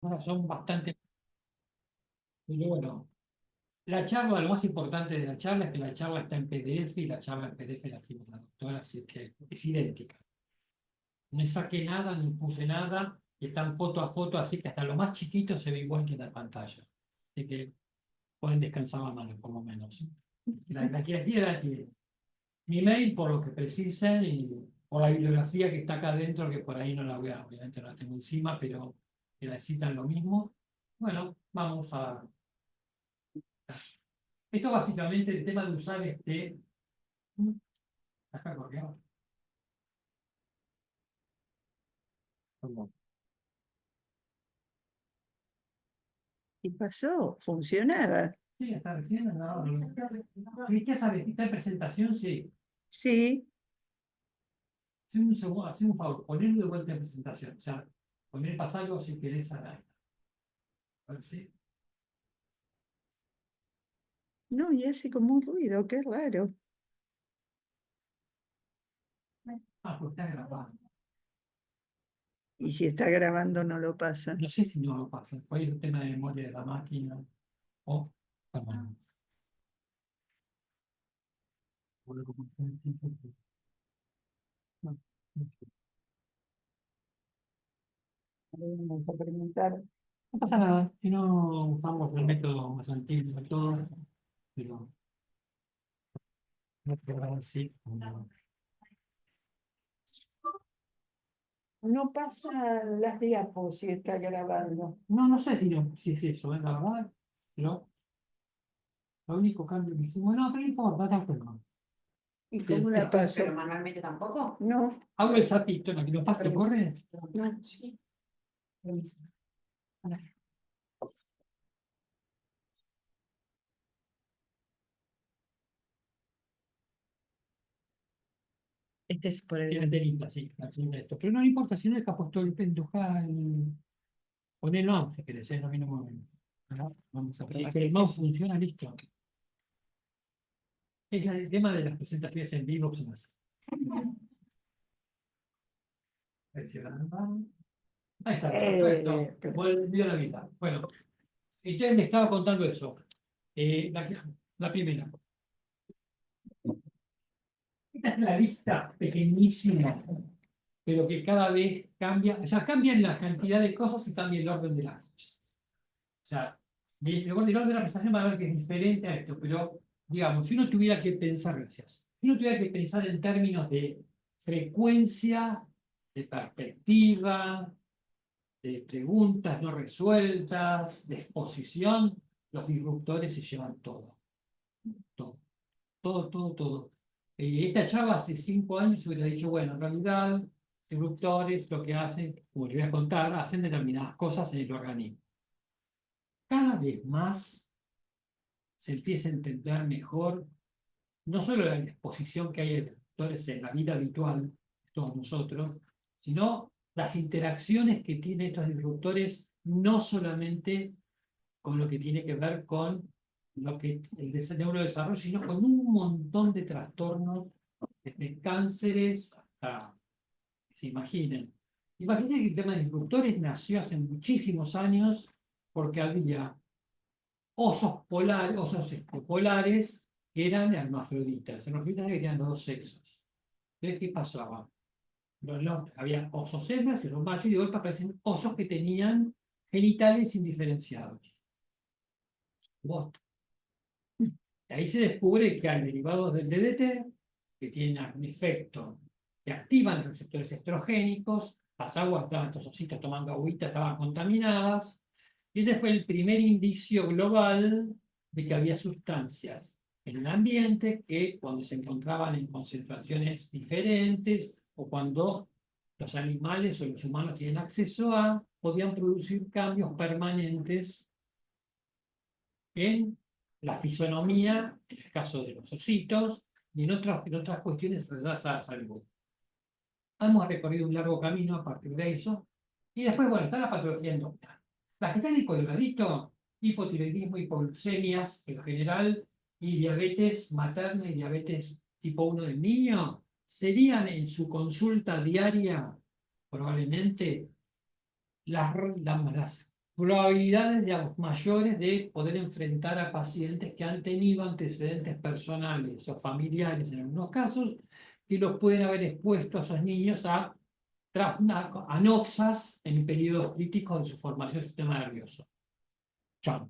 Ahora son bastante, pero bueno. La charla, lo más importante de la charla es que la charla está en PDF y la charla en PDF la tiene la doctora, así que es idéntica. No saqué nada, ni puse nada, y están foto a foto, así que hasta lo más chiquito se ve igual que en la pantalla. Así que pueden descansar la mano, por lo menos. La que quiera la tiene. Mi mail por lo que precisen y por la bibliografía que está acá adentro, que por ahí no la voy a, obviamente no la tengo encima, pero que necesitan lo mismo. Bueno, vamos a. Esto básicamente el tema de usar este. Acá corrió. ¿Qué pasó? Funcionaba. Sí, está recién. No, ¿qué sabes? ¿Está en presentación? Sí. Sí, Haceme un segundo, haceme un favor, ponerlo de vuelta en presentación. O sea, poner pasarlo si querés a la. A ver si. no, y hace como un ruido, qué raro. Ah, pues está grabando. Y si está grabando no lo pasa. No sé si no lo pasa. Fue el tema de memoria de la máquina. O. Bueno, no, vamos a preguntar. No pasa nada, si no usamos el método más antiguo de todos, pero no probar así. No, No pasa las diapos si está grabando. no sé si es eso, la verdad, pero lo único cambio que hicimos, no, pero no importa, no, pero no. ¿Y cómo la paso? Pero manualmente tampoco. No, Hago el zapito, ¿no? Que los pastos corren. No, sí. Buenísimo. Este es por Tiene el. telita, sí, así esto. Pero no importa, si no es que ha puesto el pendujal, ponelo 11, que desea, a mí no me mueve. ¿No? Vamos a Si probar. que el mouse funciona, listo. Es el tema de las presentaciones en vivo, son así. Ahí está, perfecto. Volvió la mitad. Bueno, entonces me estaba contando eso. La primera. Esta es la lista pequeñísima, pero que cada vez cambia. O sea, cambian la cantidad de cosas y cambia el orden de las cosas. O sea, el orden de la presentación va a ver que es diferente a esto, pero digamos, si uno tuviera que pensar, gracias, si uno tuviera que pensar en términos de frecuencia, de perspectiva, de preguntas no resueltas, de exposición, los disruptores se llevan todo, todo, todo, todo, todo. Esta charla hace 5 años hubiera dicho, bueno, en realidad, disruptores lo que hacen, como les voy a contar, hacen determinadas cosas en el organismo. Cada vez más se empieza a entender mejor, no solo la exposición que hay de disruptores en la vida habitual de todos nosotros, sino las interacciones que tienen estos disruptores, no solamente con lo que tiene que ver con lo que el neurodesarrollo, sino con un montón de trastornos, desde cánceres hasta, se imaginen. Imagínense que el tema de disruptores nació hace muchísimos años porque había osos polares, polares que eran hermafroditas. Hermafroditas que tenían los dos sexos. Entonces, ¿qué pasaba? Había osos hembras y osos machos y de golpe aparecen osos que tenían genitales indiferenciados. Vos. Ahí se descubre que hay derivados del DDT que tienen un efecto que activan los receptores estrogénicos. Las aguas estaban, estos ositos tomando agüita, estaban contaminadas. Y ese fue el primer indicio global de que había sustancias en el ambiente que cuando se encontraban en concentraciones diferentes o cuando los animales o los humanos tienen acceso a, podían producir cambios permanentes en la fisonomía, en el caso de los ositos, y en otras cuestiones relacionadas a la salud. Hemos recorrido un largo camino a partir de eso, y después, bueno, está la patología endocrina. Las que están en coloradito, hipotiroidismo, hipoglucemias en general, y diabetes materna y diabetes tipo 1 del niño, serían en su consulta diaria, probablemente, las probabilidades, digamos, mayores de poder enfrentar a pacientes que han tenido antecedentes personales o familiares en algunos casos, que los pueden haber expuesto a esos niños a anoxas en periodos críticos de su formación del sistema nervioso. Chao.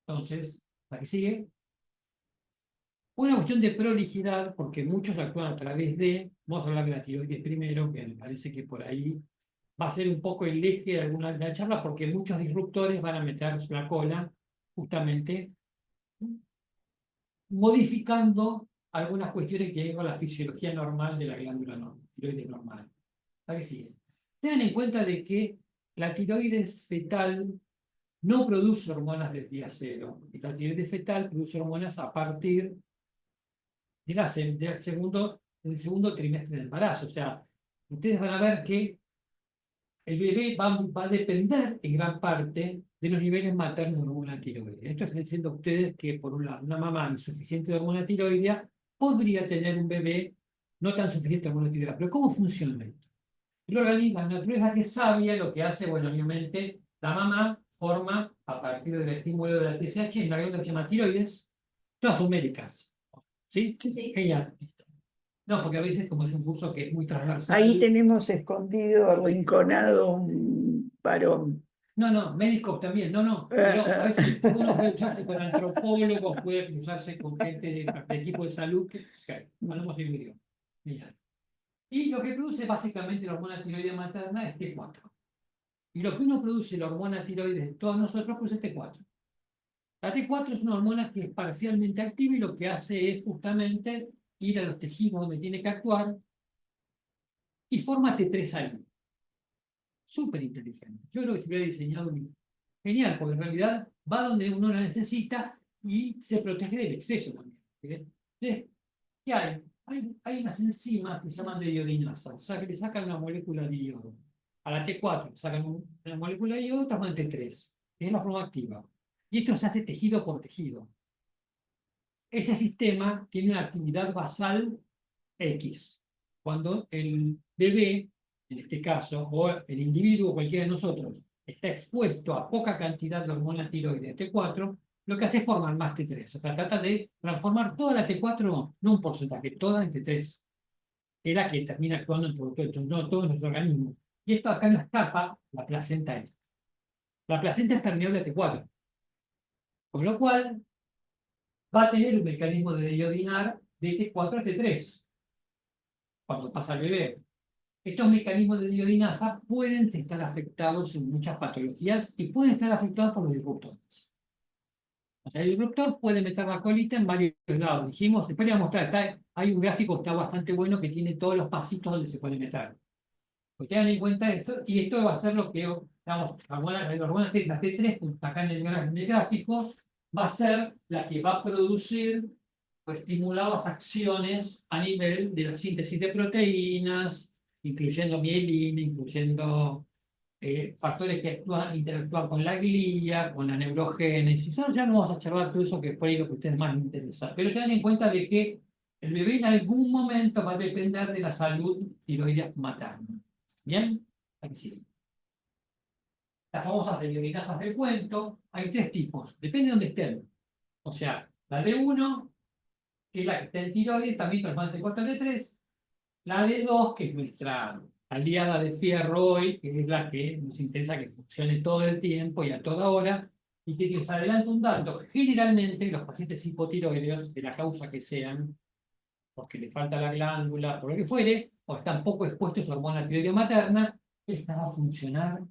Entonces, ¿la que sigue? Una cuestión de prolijidad, porque muchos actúan a través de, vamos a hablar de la tiroides primero, que me parece que por ahí va a ser un poco el eje de alguna de las charlas, porque muchos disruptores van a meter la cola justamente modificando algunas cuestiones que hay con la fisiología normal de la glándula tiroides normal. ¿La que sigue? Tengan en cuenta de que la tiroides fetal no produce hormonas del día cero. Y la tiroides fetal produce hormonas a partir del segundo trimestre del embarazo. O sea, ustedes van a ver que el bebé va a depender en gran parte de los niveles maternos de hormona tiroidea. Esto está diciendo a ustedes que, por un lado, una mamá insuficiente de hormona tiroidea podría tener un bebé no tan suficiente de hormona tiroidea. Pero ¿cómo funciona esto? El organismo, la naturaleza que es sabia, lo que hace, bueno, obviamente, la mamá forma, a partir del estímulo de la TSH, en la glándula que se llama tiroides, todas son médicas. ¿Sí? Sí. Genial. No, porque a veces, como es un curso que es muy transversal. Ahí tenemos escondido, arrinconado un varón. No, médicos también, pero a veces uno puede usarse con antropólogos, puede usarse con gente de equipo de salud, que hablamos el idioma. Mira. Y lo que produce básicamente la hormona tiroidea materna es T4. Y lo que uno produce, la hormona tiroides de todos nosotros, produce T4. La T4 es una hormona que es parcialmente activa y lo que hace es justamente ir a los tejidos donde tiene que actuar y forma T3 ahí. Súper inteligente. Yo creo que se hubiera diseñado genial, porque en realidad va donde uno la necesita y se protege del exceso también. Entonces, ¿qué hay? Hay unas enzimas que se llaman de iodinasas, o sea que le sacan una molécula de iodo. A la T4 le sacan una molécula de iodo, transforman en T3, que es la forma activa. Y esto se hace tejido por tejido. Ese sistema tiene una actividad basal X. Cuando el bebé, en este caso, o el individuo, cualquiera de nosotros, está expuesto a poca cantidad de hormona tiroides T4, lo que hace es formar más T3. O sea, trata de transformar toda la T4, no un porcentaje, toda en T3, que es la que termina actuando en todo nuestro organismo. Y esto acá no escapa, la placenta es. La placenta es permeable a T4. Con lo cual, va a tener un mecanismo de iodinar de T4 a T3 cuando pasa al bebé. Estos mecanismos de iodinasa pueden estar afectados en muchas patologías y pueden estar afectados por los disruptores. O sea, el disruptor puede meter la colita en varios lados. Dijimos, después le voy a mostrar, hay un gráfico que está bastante bueno que tiene todos los pasitos donde se puede meter. Pues tengan en cuenta esto, y esto va a ser lo que, digamos, la T3, acá en el gráfico, va a ser la que va a producir o estimular las acciones a nivel de la síntesis de proteínas, incluyendo mielina, incluyendo factores que interactúan con la glía, con la neurogénesis. Ya no vamos a charlar todo eso, que es por ahí lo que a ustedes más les interesa. Pero tengan en cuenta de que el bebé en algún momento va a depender de la salud tiroidea materna. ¿Bien? Aquí sigue. Las famosas iodinasas del cuento, hay tres tipos, depende de dónde estén. O sea, la D1, que es la que está en tiroides, también transforma T4 a T3. La D2, que es nuestra aliada de fierro hoy, que es la que nos interesa que funcione todo el tiempo y a toda hora, y que os adelanto un dato. Generalmente, los pacientes hipotiroideos, de la causa que sean, porque le falta la glándula, por lo que fuere, o están poco expuestos a hormona tiroidea materna, esta va a funcionar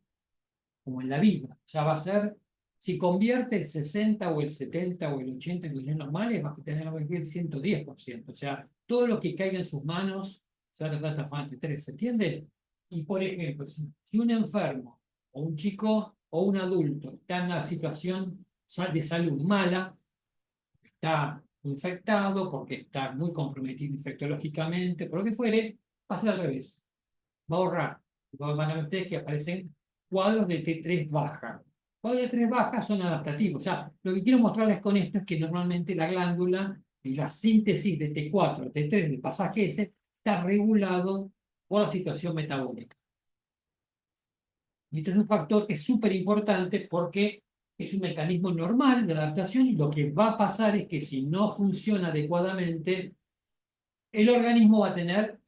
como en la vida. O sea, va a ser, si convierte el 60 o el 70 o el 80 en condiciones normales, va a tener el 110%. O sea, todo lo que caiga en sus manos se va a tratar de transformar en T3, ¿se entiende? Y por ejemplo, si un enfermo, o un chico, o un adulto está en una situación de salud mala, está infectado, porque está muy comprometido infectológicamente, por lo que fuere, va a ser al revés. Va a ahorrar. Van a ver ustedes que aparecen cuadros de T3 baja. Cuadros de T3 baja son adaptativos. O sea, lo que quiero mostrarles con esto es que normalmente la glándula y la síntesis de T4, T3, del pasaje ese, está regulado por la situación metabólica. Y esto es un factor que es súper importante porque es un mecanismo normal de adaptación y lo que va a pasar es que si no funciona adecuadamente, el organismo va a tener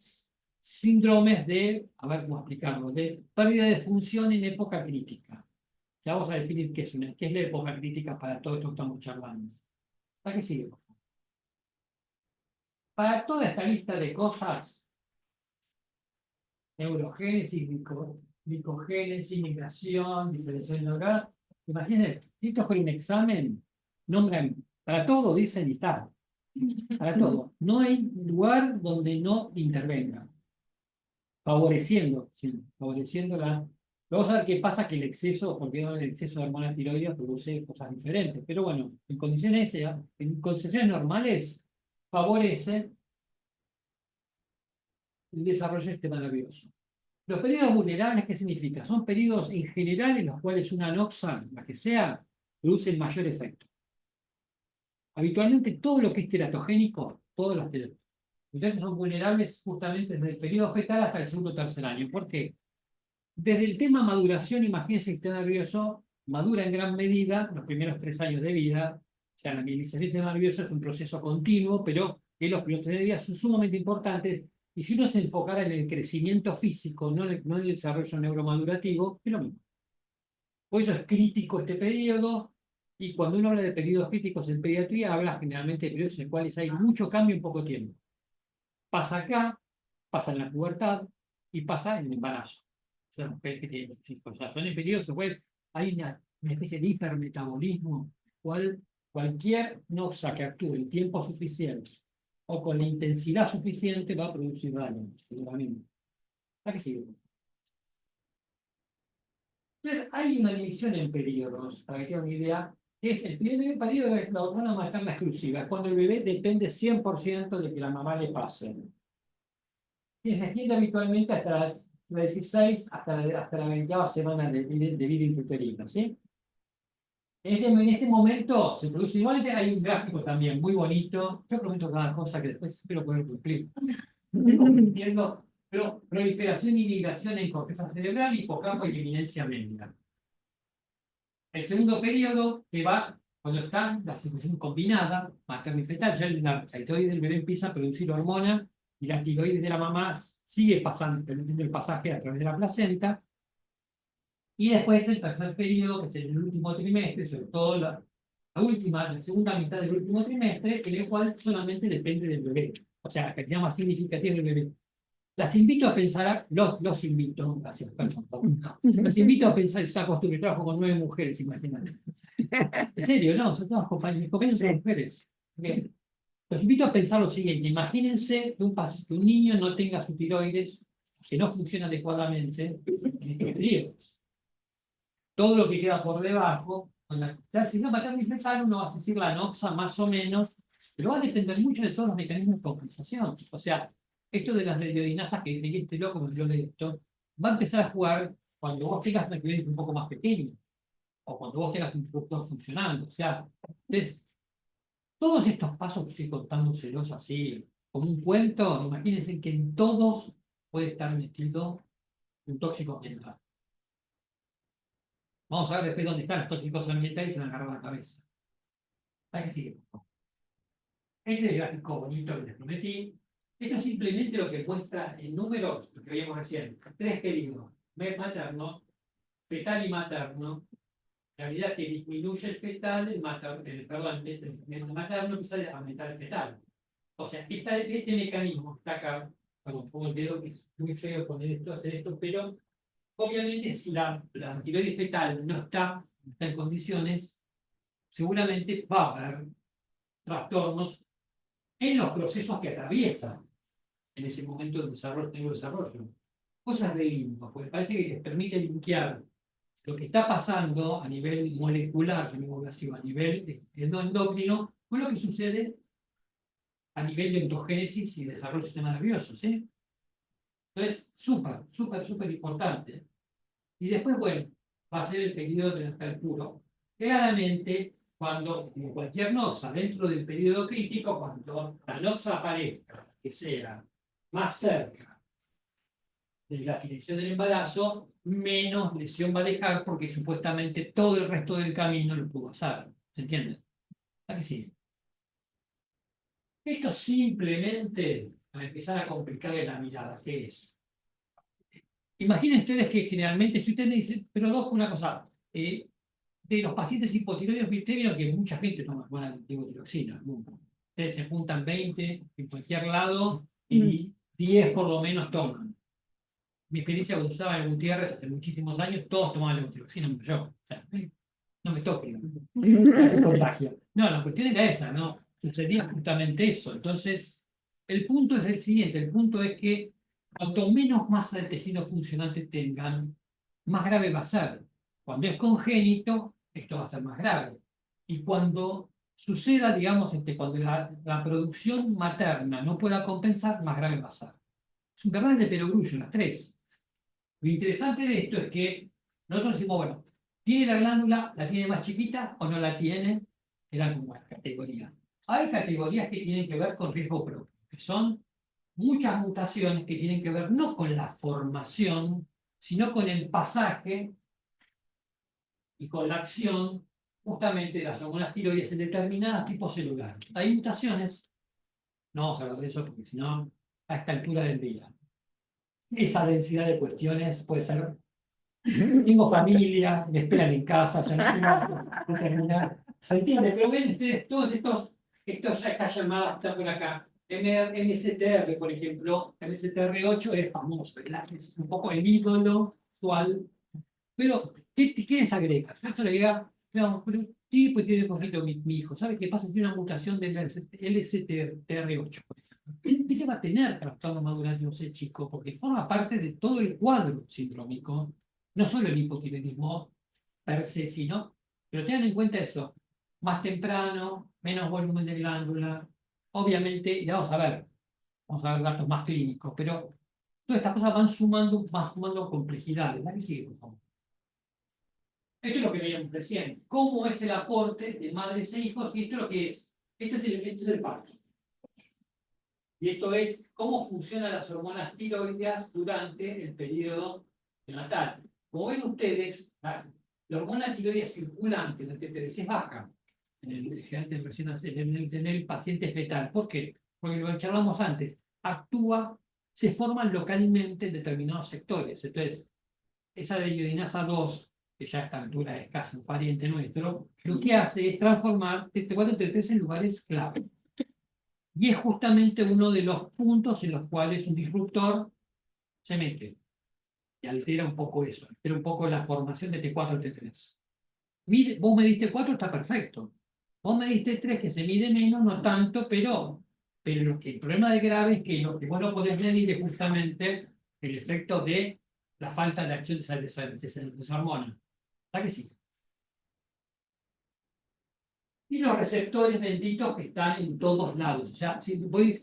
síndromes de, a ver cómo explicarlo, de pérdida de función en época crítica. Ya vamos a definir qué es la época crítica para todo esto que estamos charlando. ¿Para qué sigue? Para toda esta lista de cosas, neurogénesis, glicogénesis, migración, diferenciación de organos, imagínense, si esto fuera un examen, nombran, para todo dicen y está, para todo. No hay lugar donde no intervenga. Favoreciendo, sí, favoreciendo la... Vamos a ver qué pasa que el exceso, porque el exceso de hormonas tiroides produce cosas diferentes. Pero bueno, en condiciones normales, favorece el desarrollo del sistema nervioso. Los periodos vulnerables, ¿qué significa? Son periodos en general en los cuales una noxa, la que sea, produce el mayor efecto. Habitualmente todo lo que es teratogénico, todos los teratogénicos son vulnerables justamente desde el periodo fetal hasta el segundo o tercer año. ¿Por qué? Desde el tema maduración, imagínense el sistema nervioso madura en gran medida los primeros 3 años de vida. O sea, la mielinización del sistema nervioso es un proceso continuo, pero que los primeros 3 años de vida son sumamente importantes. Y si uno se enfocara en el crecimiento físico, no en el desarrollo neuromadurativo, es lo mismo. Por eso es crítico este periodo. Y cuando uno habla de periodos críticos en pediatría, habla generalmente de periodos en los cuales hay mucho cambio en poco tiempo. Pasa acá, pasa en la pubertad y pasa en el embarazo. Las mujeres que tienen hijos. O sea, son en periodos pues hay una especie de hipermetabolismo, cualquier noxa que actúe en tiempo suficiente o con la intensidad suficiente va a producir daño. ¿A qué sigue? Entonces, hay una división en periodos, para que tengan una idea, que es el primer periodo es la hormona materna exclusiva, es cuando el bebé depende 100% de que la mamá le pase. Y se extiende habitualmente hasta la 16, hasta la 20ª semana de vida intrauterina, ¿sí? En este momento se produce, igualmente hay un gráfico también muy bonito, yo prometo cada cosa que después espero poder cumplir. Entiendo, pero proliferación y migración en corteza cerebral, hipocampo y eminencia médica. El segundo periodo, que va cuando está la situación combinada, materno y fetal, ya la tiroides del bebé empieza a producir hormona y la tiroides de la mamá sigue permitiendo el pasaje a través de la placenta. Y después el tercer periodo, que es el último trimestre, sobre todo la segunda mitad del último trimestre, en el cual solamente depende del bebé. O sea, la cantidad más significativa del bebé. Las invito a pensar, los invito, gracias, perdón, los invito a pensar, esa costumbre, trabajo con 9 mujeres, imagínate. En serio, no, son todas mis compañeras son mujeres. Bien. Los invito a pensar lo siguiente, imagínense que un niño no tenga su tiroides, que no funciona adecuadamente en estos periodos. Todo lo que queda por debajo, si no materno y fetal, uno va a decir la noxa más o menos, pero va a depender mucho de todos los mecanismos de compensación. O sea, esto de las radiodinasas que dice, este loco me habló de esto, va a empezar a jugar cuando vos tengas una actividad un poco más pequeña, o cuando vos tengas un productor funcionando. O sea, entonces, todos estos pasos que estoy contándoselos así, como un cuento, imagínense que en todos puede estar metido un tóxico ambiental. Vamos a ver después dónde están los tóxicos ambientales y se van a agarrar la cabeza. Aquí sigue. Este es el gráfico bonito que les prometí. Esto es simplemente lo que muestra en números, lo que veíamos recién. 3 periodos. Materno, fetal y materno. La realidad que disminuye el fetal, el materno empieza a aumentar el fetal. O sea, este mecanismo está acá. Perdón, pongo el dedo que es muy feo poner esto, hacer esto, pero obviamente si la tiroides fetal no está en condiciones, seguramente va a haber trastornos en los procesos que atraviesa en ese momento del desarrollo. Cosas de limbo, porque parece que les permite limpiar lo que está pasando a nivel molecular, a nivel endocrino, con lo que sucede a nivel de ontogénesis y desarrollo del sistema nervioso, ¿sí? Entonces, súper importante. Y después, bueno, va a ser el periodo de puro. Claramente, cuando, como cualquier noxa, dentro del periodo crítico, cuando la noxa aparezca, que sea más cerca de la finalización del embarazo, menos lesión va a dejar porque supuestamente todo el resto del camino lo pudo hacer. ¿Se entiende? ¿A que sí? Esto simplemente para empezar a complicarle la mirada, ¿qué es? Imaginen ustedes que generalmente, si usted me dice, pero Doc, una cosa, de los pacientes hipotiroides, usted vieron que mucha gente toma buena levotiroxina. Ustedes se juntan 20 en cualquier lado y 10 por lo menos toman. Mi experiencia cuando estaba en Gutiérrez hace muchísimos años, todos tomaban levotiroxina, menos yo. O sea, no me toque, ese contagio. No, la cuestión era esa, ¿no? Sucedía justamente eso. Entonces, el punto es el siguiente: el punto es que cuanto menos masa de tejido funcionante tengan, más grave va a ser. Cuando es congénito, esto va a ser más grave. Y cuando suceda, digamos, cuando la producción materna no pueda compensar, más grave va a ser. Es verdad de perogrullo, las tres. Lo interesante de esto es que nosotros decimos, bueno, ¿tiene la glándula, la tiene más chiquita o no la tiene? Eran como las categorías. Hay categorías que tienen que ver con riesgo propio, que son muchas mutaciones que tienen que ver no con la formación, sino con el pasaje y con la acción justamente de las hormonas tiroides en determinados tipos celulares. Hay mutaciones, no vamos a hablar de eso porque si no, a esta altura del día, esa densidad de cuestiones puede ser. Tengo familia, me esperan en casa, o sea, no terminar. ¿Se entiende? Pero ven ustedes, todos estas llamadas que están por acá. MSTR, por ejemplo, MSTR8 es famoso, ¿verdad? Es un poco el ídolo actual. Pero, ¿qué les agrega? Esto le diga, no, pero sí, pues tiene poquito mi hijo. ¿Sabe qué pasa? Tiene una mutación del LSTR8, por ejemplo. Ese va a tener trastorno madurativo ese chico, porque forma parte de todo el cuadro sindrómico, no solo el hipotiroidismo per se, sino, pero tengan en cuenta eso, más temprano, menos volumen de glándula, obviamente, y vamos a ver datos más clínicos, pero todas estas cosas van sumando complejidades. ¿La que sigue, por favor? Esto es lo que veíamos recién. ¿Cómo es el aporte de madres e hijos? Y esto es lo que es. Esto es el parto. Y esto es cómo funcionan las hormonas tiroideas durante el periodo neonatal. Como ven ustedes, la hormona tiroidea circulante, la T3, es baja en el paciente fetal. ¿Por qué? Porque lo que charlamos antes, se forman localmente en determinados sectores. Entonces, esa de iodinasa 2, que ya a esta altura es casi un pariente nuestro, lo que hace es transformar T4 y T3 en lugares clave. Y es justamente uno de los puntos en los cuales un disruptor se mete y altera un poco eso, altera un poco la formación de T4 y T3. Vos me diste 4, está perfecto. Vos me diste 3, que se mide menos, no tanto, pero el problema de grave es que lo que vos no podés medir es justamente el efecto de la falta de acción de esa hormona. ¿Verdad que sí? Y los receptores benditos que están en todos lados. O sea,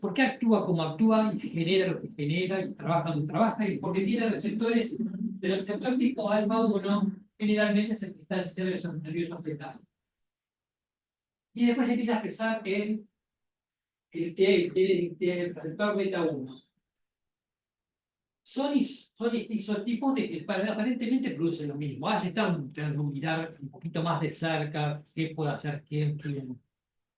¿por qué actúa como actúa y genera lo que genera y trabaja donde trabaja? Y porque tiene receptores, del receptor tipo alfa 1, generalmente es el que está en el sistema nervioso fetal. Y después empieza a expresar el receptor beta 1. Son isotipos de que aparentemente producen lo mismo. Se están tratando de mirar un poquito más de cerca qué puede hacer quién.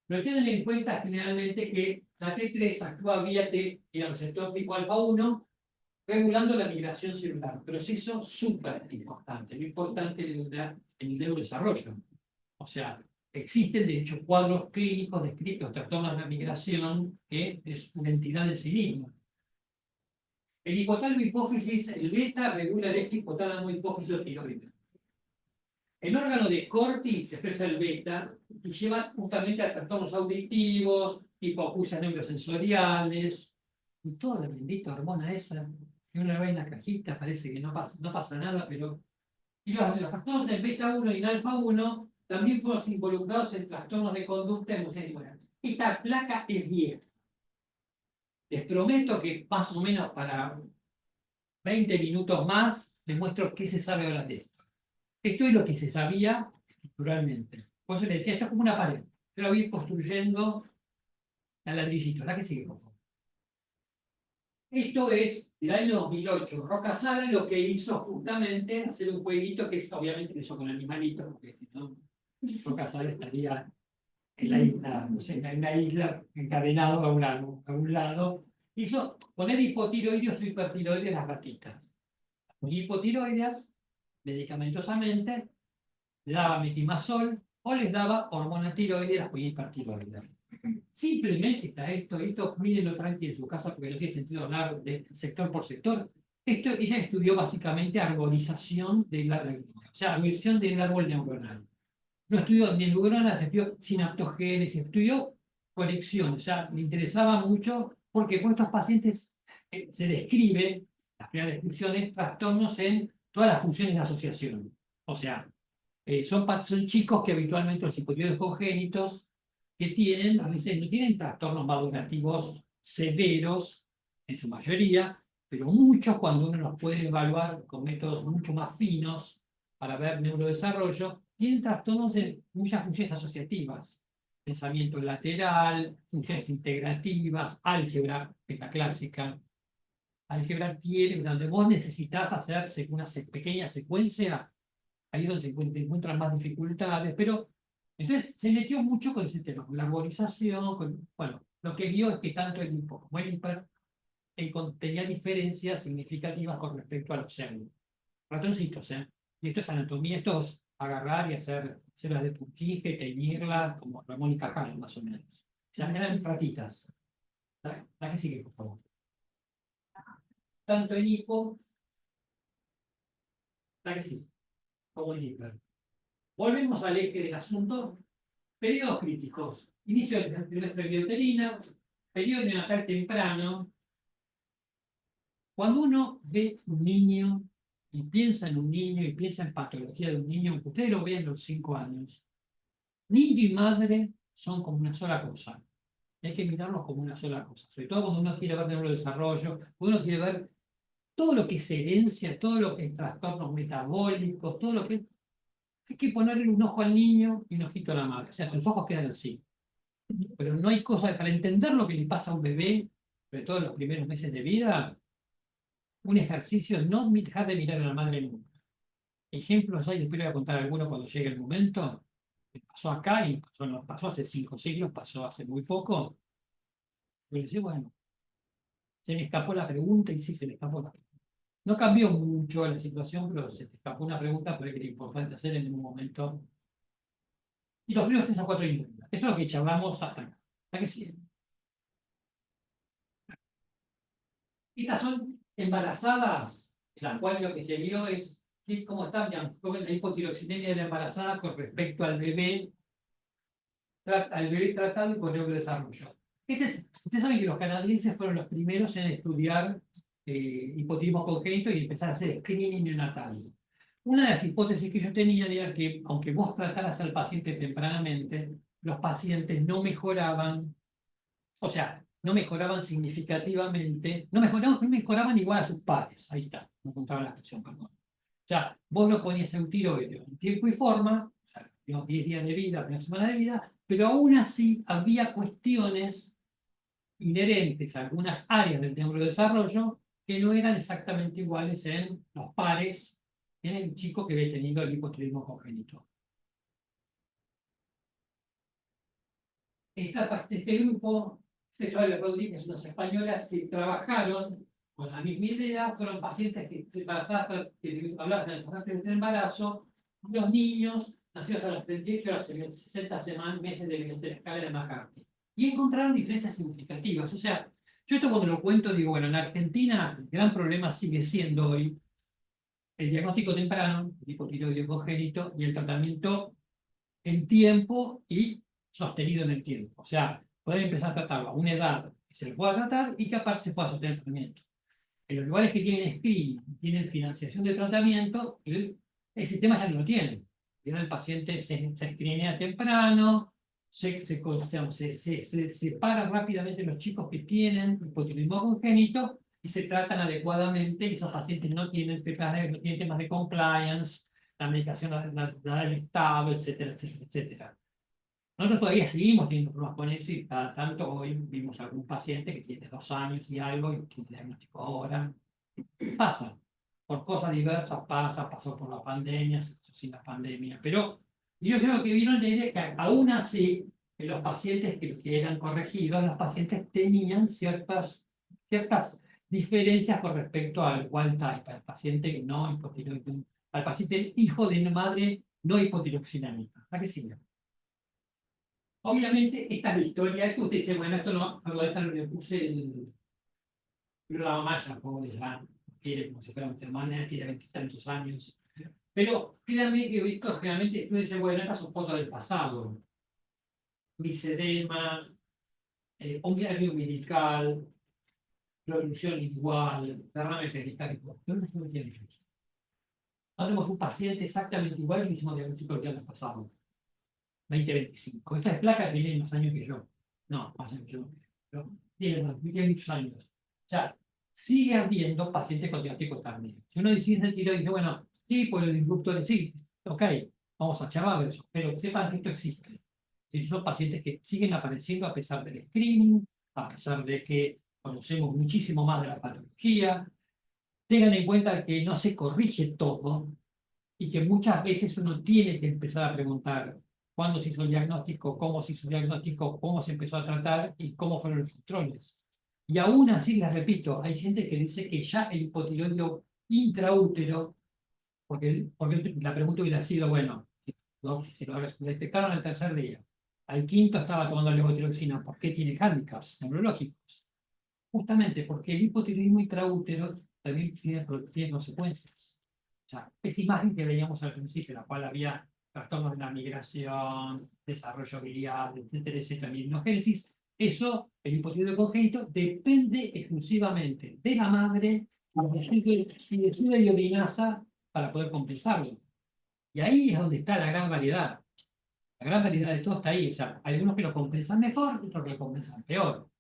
Pero tengan en cuenta generalmente que la T3 actúa vía el receptor tipo alfa 1, regulando la migración celular. Proceso súper importante, muy importante en el neurodesarrollo. O sea, existen de hecho cuadros clínicos descritos, trastornos de la migración, que es una entidad en sí misma. El hipotálamo hipófisis, el beta, regula el eje hipotálamo hipófisis tiroideo. El órgano de Corti se expresa el beta y lleva justamente a trastornos auditivos, hipoacusias neurosensoriales, y toda la bendita hormona esa, que uno ve en la cajita, parece que no pasa nada, pero. Y los trastornos en beta 1 y en alfa 1 también fueron involucrados en trastornos de conducta emocional. Esta placa es vieja. Les prometo que más o menos para 20 minutos más les muestro qué se sabe ahora de esto. Esto es lo que se sabía estructuralmente. Por eso les decía, esto es como una pared. Yo la voy construyendo a ladrillitos. La que sigue, por favor. Esto es del año 2008. Roca Sala lo que hizo justamente hacer un jueguito que es, obviamente lo hizo con animalitos, porque ¿no? Roca Sala estaría en la isla, no sé, en la isla encadenado a un lado. Hizo poner hipotiroideos o hipertiroides a las ratitas. Con hipotiroideas, medicamentosamente, le daba metimazol o les daba hormona tiroides, las ponía hipertiroides. Simplemente está esto mírenlo tranqui en su casa porque no tiene sentido hablar de sector por sector. Ella estudió básicamente arborización del árbol, o sea, arborización del árbol neuronal. No estudió ni neuronas, estudió sinaptogénesis, estudió conexiones, o sea, le interesaba mucho porque con estos pacientes se describe, las primeras descripciones, trastornos en todas las funciones de asociación. O sea, son chicos que habitualmente los hipotiroides congénitos que tienen, a veces no tienen trastornos madurativos severos, en su mayoría, pero muchos cuando uno los puede evaluar con métodos mucho más finos para ver neurodesarrollo, tienen trastornos de muchas funciones asociativas. Pensamiento lateral, funciones integrativas, álgebra, que es la clásica. Álgebra tiene, donde vos necesitas hacer una pequeña secuencia, ahí es donde se encuentran más dificultades, pero entonces se metió mucho con ese tema, con la arborización, bueno, lo que vio es que tanto el hipo como el hiper tenía diferencias significativas con respecto a los cerdos. Ratoncitos, ¿eh? Y esto es anatomía, esto es agarrar y hacer células de Purkinje, teñirlas, como Ramón y Cajal, más o menos. O sea, eran ratitas. La que sigue, por favor. Tanto el hipo, la que sigue, como el hiper. Volvemos al eje del asunto. Periodos críticos. Inicio del trimestre bioterina, periodo neonatal temprano. Cuando uno ve un niño y piensa en un niño y piensa en patología de un niño, aunque ustedes lo vean a los 5 años, niño y madre son como una sola cosa. Hay que mirarlos como una sola cosa. Sobre todo cuando uno quiere ver neurodesarrollo, cuando uno quiere ver todo lo que es herencia, todo lo que es trastornos metabólicos, todo lo que... Hay que ponerle un ojo al niño y un ojito a la madre. O sea, los ojos quedan así. Pero no hay cosa, para entender lo que le pasa a un bebé, sobre todo en los primeros meses de vida, un ejercicio, no dejar de mirar a la madre nunca. Ejemplos hay, después le voy a contar algunos cuando llegue el momento. Me pasó acá y pasó, no, pasó hace 5 siglos, pasó hace muy poco. Y decía, bueno, se me escapó la pregunta y sí, se me escapó la pregunta. No cambió mucho la situación, pero se te escapó una pregunta, pero que era importante hacer en un momento. Y los primeros 3 a 4 años. Esto es lo que charlamos hasta acá. ¿Hasta que sí? Estas son embarazadas, en las cuales lo que se vio es cómo está la hipotiroxinemia de la embarazada con respecto al bebé tratado y con neurodesarrollo. Ustedes saben que los canadienses fueron los primeros en estudiar hipotiroidismo congénito y empezar a hacer screening neonatal. Una de las hipótesis que ellos tenían era que, aunque vos trataras al paciente tempranamente, los pacientes no mejoraban, o sea, no mejoraban significativamente, no mejoraban igual a sus pares. Ahí está, no encontraba la expresión, perdón. O sea, vos lo ponías en un tiroideo en tiempo y forma, o sea, digamos, 10 días de vida, una semana de vida, pero aún así había cuestiones inherentes a algunas áreas del neurodesarrollo que no eran exactamente iguales en los pares en el chico que había tenido el hipotiroidismo congénito. Este grupo, Isabel Rodríguez, unas españolas que trabajaron con la misma idea, fueron pacientes que embarazadas, que hablaban del embarazo, los niños nacidos a los 38 a los 60 semanas, meses de la escala de McCarthy. Y encontraron diferencias significativas. O sea, yo esto cuando lo cuento digo, bueno, en Argentina el gran problema sigue siendo hoy el diagnóstico temprano, el hipotiroideo congénito, y el tratamiento en tiempo y sostenido en el tiempo. O sea, poder empezar a tratarlo a una edad que se lo pueda tratar y que aparte se pueda sostener el tratamiento. En los lugares que tienen screening, tienen financiación de tratamiento, el sistema ya no lo tiene. El paciente se screenea temprano, se separa rápidamente los chicos que tienen hipotiroidismo congénito y se tratan adecuadamente y esos pacientes no tienen temas de compliance, la medicación da el estado, etcétera, etcétera, etcétera. Nosotros todavía seguimos teniendo problemas con eso y cada tanto hoy vimos algún paciente que tiene 2 años y algo y tiene diagnóstico ahora. Pasa, por cosas diversas pasa, pasó por la pandemia, se pasó sin la pandemia, pero yo creo que vieron la idea que aún así, en los pacientes que eran corregidos, los pacientes tenían ciertas diferencias con respecto al wild type, al paciente no hipotiroidismo, al paciente hijo de una madre no hipotiroxinámica. ¿A qué sirve? Obviamente, esta es la historia que usted dice, bueno, esto no, esta no le puse la mamá ya pobre, ya quiere como si fuera una hermana, tiene 20 y tantos años. Pero créanme que esto generalmente uno dice, bueno, estas son fotos del pasado. Misedema, un diario umbilical, producción igual, derrame periférico. No no tiene eso. No tenemos un paciente exactamente igual que hicimos diagnóstico el año pasado, 2025. Esta placa tiene más años que yo. No, más años que yo. Pero tiene muchos años. O sea, sigue habiendo pacientes con diagnóstico tardío. Si uno dice sentido dice, bueno, sí, pues los disruptores, sí, ok, vamos a charlar de eso, pero sepan que esto existe. Si son pacientes que siguen apareciendo a pesar del screening, a pesar de que conocemos muchísimo más de la patología. Tengan en cuenta que no se corrige todo y que muchas veces uno tiene que empezar a preguntar cuándo se hizo el diagnóstico, cómo se hizo el diagnóstico, cómo se empezó a tratar y cómo fueron los controles. Y aún así, les repito, hay gente que dice que ya el hipotiroideo intraútero, porque la pregunta hubiera sido, bueno, si lo detectaron el tercer día, al quinto estaba tomando levotiroxina, ¿por qué tiene handicaps neurológicos? Justamente porque el hipotiroidismo intraútero también tiene consecuencias. O sea, esa imagen que veíamos al principio, en la cual había trastornos de la migración, desarrollo biliar, etcétera, etcétera, mirinogénesis, eso, el hipotiroidismo congénito, depende exclusivamente de la madre y de su iodinasa para poder compensarlo. Y ahí es donde está la gran variedad. La gran variedad de todo está ahí. O sea, hay algunos que lo compensan mejor, otros que lo compensan peor.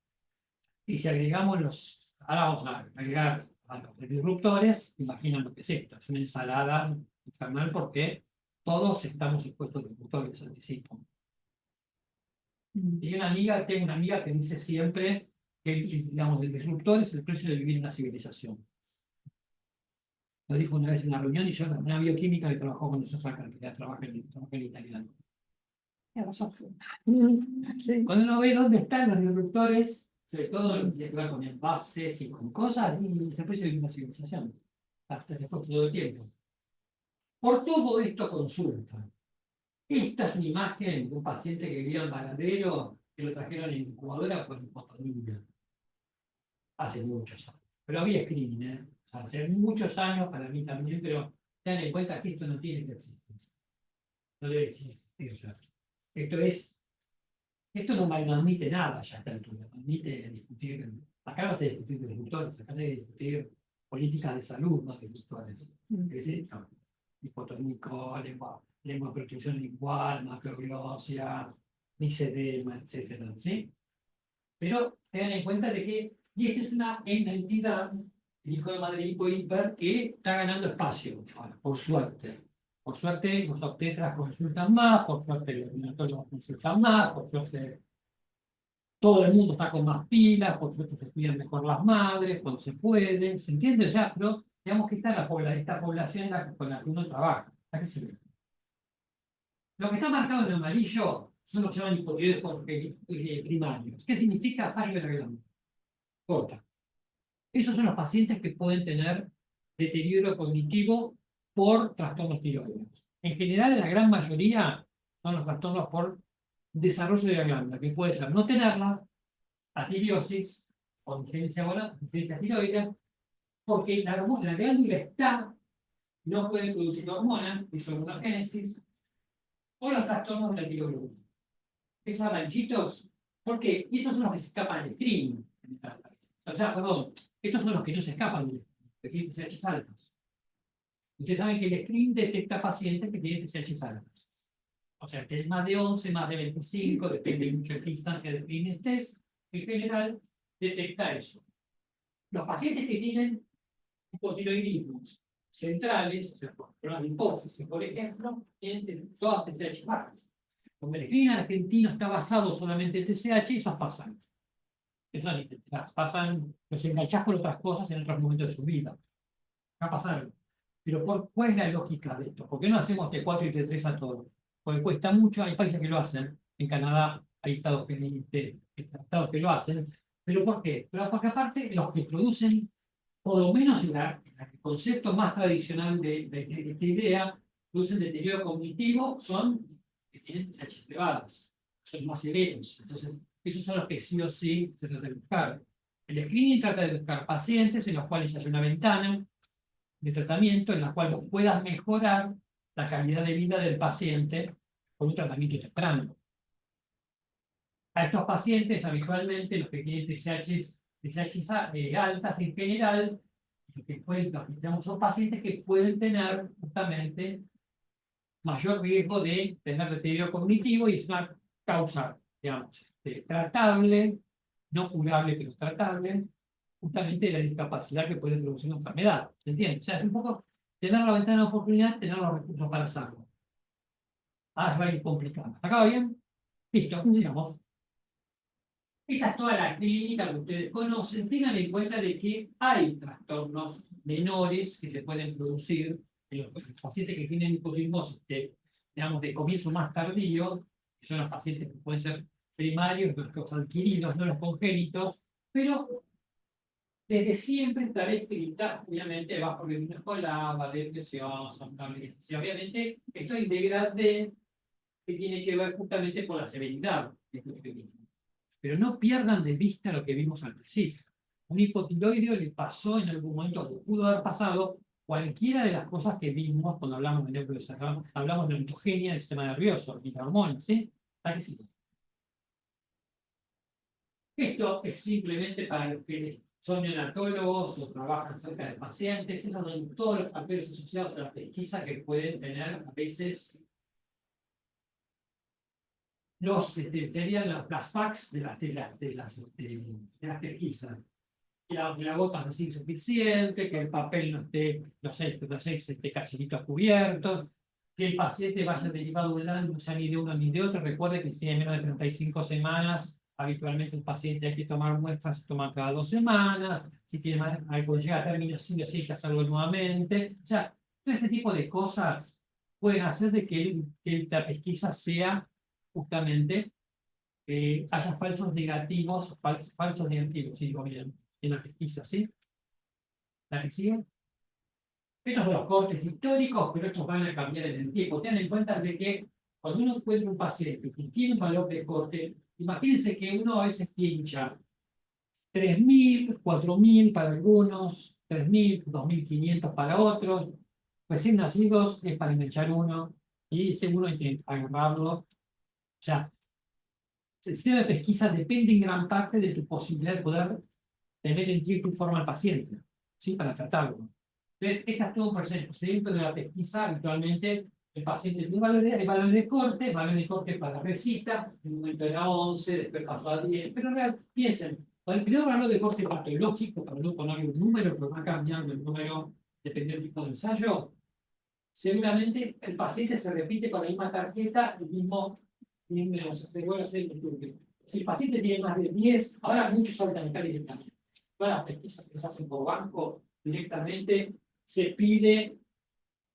Y si agregamos ahora vamos a agregar a los disruptores, imaginan lo que es esto, es una ensalada infernal porque todos estamos expuestos a disruptores, anticipo. Y tengo una amiga que dice siempre que digamos, el disruptor es el precio de vivir en una civilización. Lo dijo una vez en una reunión y yo, una bioquímica que trabajó con nosotros acá, que ya trabaja en italiano. Tiene razón. Sí. Cuando uno ve dónde están los disruptores, sobre todo lo que tiene que ver con envases y con cosas, y se puede vivir una civilización. Hasta se fue todo el tiempo. Por todo esto consulta. Esta es una imagen de un paciente que vivía en Varadero, que lo trajeron en incubadora con hipotonía. Hace muchos años. Pero había screening, ¿eh? Hace muchos años para mí también, pero tengan en cuenta que esto no tiene que existir. No debe existir. Esto no admite nada ya a esta altura, no admite discutir. Acá no se discutir de disruptores, acá se discutir políticas de salud, no de disruptores. Es esto, hipotónico, lengua de protección lingual, macroglosia, mixedema, etcétera, ¿sí? Pero tengan en cuenta de que, y esta es una entidad, el hijo de madre hipo-hiper, que está ganando espacio, ahora, por suerte. Por suerte, los obstetras consultan más, por suerte, los neonatólogos consultan más, por suerte, todo el mundo está con más pilas, por suerte se cuidan mejor las madres cuando se puede, ¿se entiende ya? Pero digamos que esta población con la que uno trabaja. ¿A qué se ve? Lo que está marcado en amarillo son los que se llaman hipotiroides primarios. ¿Qué significa fallo de la glándula? Corta. Esos son los pacientes que pueden tener deterioro cognitivo por trastornos tiroideos. En general, la gran mayoría son los trastornos por desarrollo de la glándula, que puede ser no tenerla, atiriosis o injerencia tiroidea, porque la glándula está, no puede producir hormonas, disormonogénesis, o los trastornos de la tiroglobulina. Esos amarillitos, ¿por qué? Y esos son los que se escapan del screening. O sea, perdón, estos son los que no se escapan de TSH altas. Ustedes saben que el screen detecta pacientes que tienen TSH altas. O sea, que es más de 11, más de 25, depende mucho de qué instancia de screen estés. En general, detecta eso. Los pacientes que tienen hipotiroidismos centrales, o sea, problemas de hipófisis, por ejemplo, tienen todas TSH altas. Como el screening argentino está basado solamente en TSH, esos pasan. Esos ni te enterás. Pasan, los enganchás por otras cosas en otros momentos de su vida. Va a pasar. Pero ¿cuál es la lógica de esto? ¿Por qué no hacemos T4 y T3 a todos? Porque cuesta mucho, hay países que lo hacen. En Canadá hay estados que lo hacen. ¿Pero por qué? Pero porque aparte los que producen, por lo menos en el concepto más tradicional de esta idea, producen deterioro cognitivo, son que tienen TSH elevadas, son más severos. Entonces, esos son los que sí o sí se trata de buscar. El screening trata de buscar pacientes en los cuales hay una ventana de tratamiento en la cual vos puedas mejorar la calidad de vida del paciente con un tratamiento temprano. A estos pacientes, habitualmente, los que tienen TSH altas en general, son pacientes que pueden tener justamente mayor riesgo de tener deterioro cognitivo y es una causa, digamos, tratable, no curable, pero tratable, justamente de la discapacidad que puede producir una enfermedad. ¿Se entiende? O sea, es un poco tener la ventana de oportunidad, tener los recursos para hacerlo. Ahora se va a ir complicando. ¿Hasta acá va bien? Listo, sigamos. Esta es toda la clínica que ustedes conocen. Tengan en cuenta de que hay trastornos menores que se pueden producir en los pacientes que tienen hipotiroidismo, digamos, de comienzo más tardío, que son los pacientes que pueden ser primarios, los adquiridos, no los congénitos, pero desde siempre estará escrita, obviamente, bajo el escolar, depresión, somnolencia. Obviamente, esto es degradé que tiene que ver justamente con la severidad de este organismo. Pero no pierdan de vista lo que vimos al principio. Un hipotiroideo le pasó en algún momento, o pudo haber pasado, cualquiera de las cosas que vimos cuando hablamos de neurodesarrollo, hablamos de la ontogenia del sistema nervioso, y de hormonas, ¿sí? ¿Para qué sí? Esto es simplemente para los que son neonatólogos o trabajan cerca de pacientes, esos son todos los factores asociados a la pesquisa que pueden tener a veces serían las facts de las pesquisas. Que la gota no es insuficiente, que el papel no esté, los seis esté casi cubiertos, que el paciente vaya derivado de un lado, no sea ni de uno ni de otro. Recuerde que si tiene menos de 35 semanas, habitualmente el paciente hay que tomar muestras, se toman cada 2 semanas. Si tiene algo llega a término, sí o sí hay que hacerlo nuevamente. O sea, todo este tipo de cosas pueden hacer de que la pesquisa sea justamente haya falsos negativos, falsos negativos, sí, digo bien, en la pesquisa, ¿sí? ¿La que sigue? Estos son los cortes históricos, pero estos van a cambiar en el tiempo. Tengan en cuenta de que cuando uno encuentra un paciente que tiene un valor de corte, imagínense que uno a veces pincha 3.000, 4.000 para algunos, 3.000, 2.500 para otros. Recién nacidos es para enganchar uno y seguro hay que agarrarlo. O sea, el sistema de pesquisa depende en gran parte de tu posibilidad de poder tener en tiempo y forma al paciente, ¿sí? Para tratarlo. Entonces, esta es todo un procedimiento de la pesquisa. Habitualmente, el paciente tiene valores de corte para recita, en un momento era 11, después pasó a 10, pero piensen, el primer valor de corte patológico, para no ponerle un número, pero va cambiando el número dependiendo del tipo de ensayo, seguramente el paciente se repite con la misma tarjeta, el mismo se vuelve a hacer el estudio. Si el paciente tiene más de 10, ahora muchos saltan acá directamente. Todas las pesquisas que se hacen por banco directamente se pide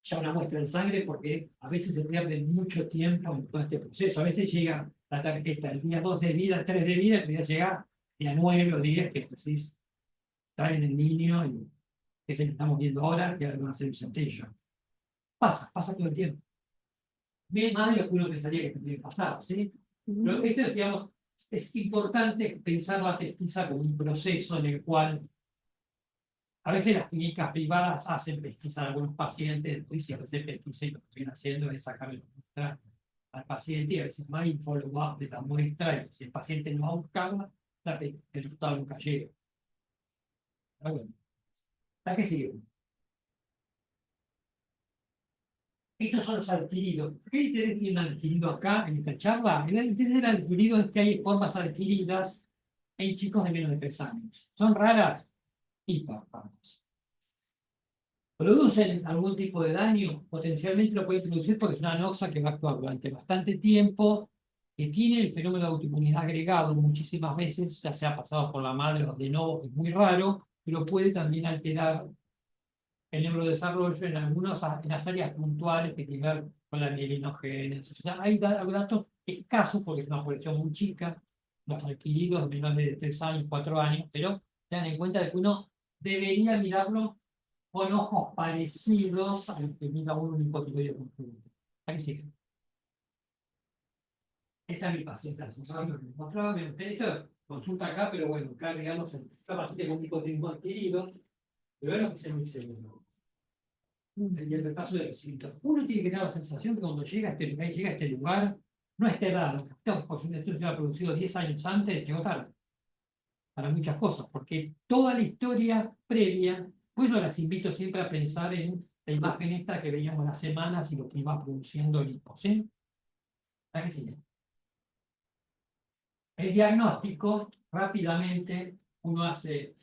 ya una muestra en sangre porque a veces se pierde mucho tiempo en todo este proceso. A veces llega la tarjeta el día 2 de vida, 3 de vida, y llega el día 9 o 10, que decís, traen el niño, y que es el que estamos viendo ahora, que van a hacer un centello. Pasa todo el tiempo. Bien más de lo que uno pensaría que tendría que pasar, ¿sí? Pero esto es, digamos, es importante pensar la pesquisa como un proceso en el cual a veces las clínicas privadas hacen pesquisa a algunos pacientes, y si a veces pesquisa y lo que vienen haciendo es sacarle la muestra al paciente y a veces más un follow-up de la muestra, y si el paciente no va a buscarla, el resultado nunca llega. Pero bueno, ¿para qué sigue? Estos son los adquiridos. ¿Qué interés tiene un adquirido acá en esta charla? El interés del adquirido es que hay formas adquiridas en chicos de menos de 3 años. ¿Son raras? Hiper raras. ¿Producen algún tipo de daño? Potencialmente lo puede producir porque es una noxa que va a actuar durante bastante tiempo que tiene el fenómeno de autoinmunidad agregado muchísimas veces, ya sea pasado por la madre o de nuevo, que es muy raro, pero puede también alterar el neurodesarrollo en las áreas puntuales que tienen que ver con la mielinogénesis. O sea, hay datos escasos porque es una población muy chica, los adquiridos menores de 3 años, 4 años, pero tengan en cuenta que uno debería mirarlo con ojos parecidos a los que mira uno un hipotiroideo conjunto. Aquí sí. Esta es mi paciente, esto es consulta acá, pero bueno, acá digamos, esta paciente con hipotiroidismo adquirido, pero es lo que se me dice y el repaso de los síntomas. Uno tiene que tener la sensación que cuando llega a este lugar, no está dado. Por si esto se ha producido 10 años antes, llegó tarde. Para muchas cosas, porque toda la historia previa, pues yo las invito siempre a pensar en la imagen esta que veíamos las semanas y lo que iba produciendo el hipo, ¿sí? ¿Para qué sigue? El diagnóstico, rápidamente, uno hace,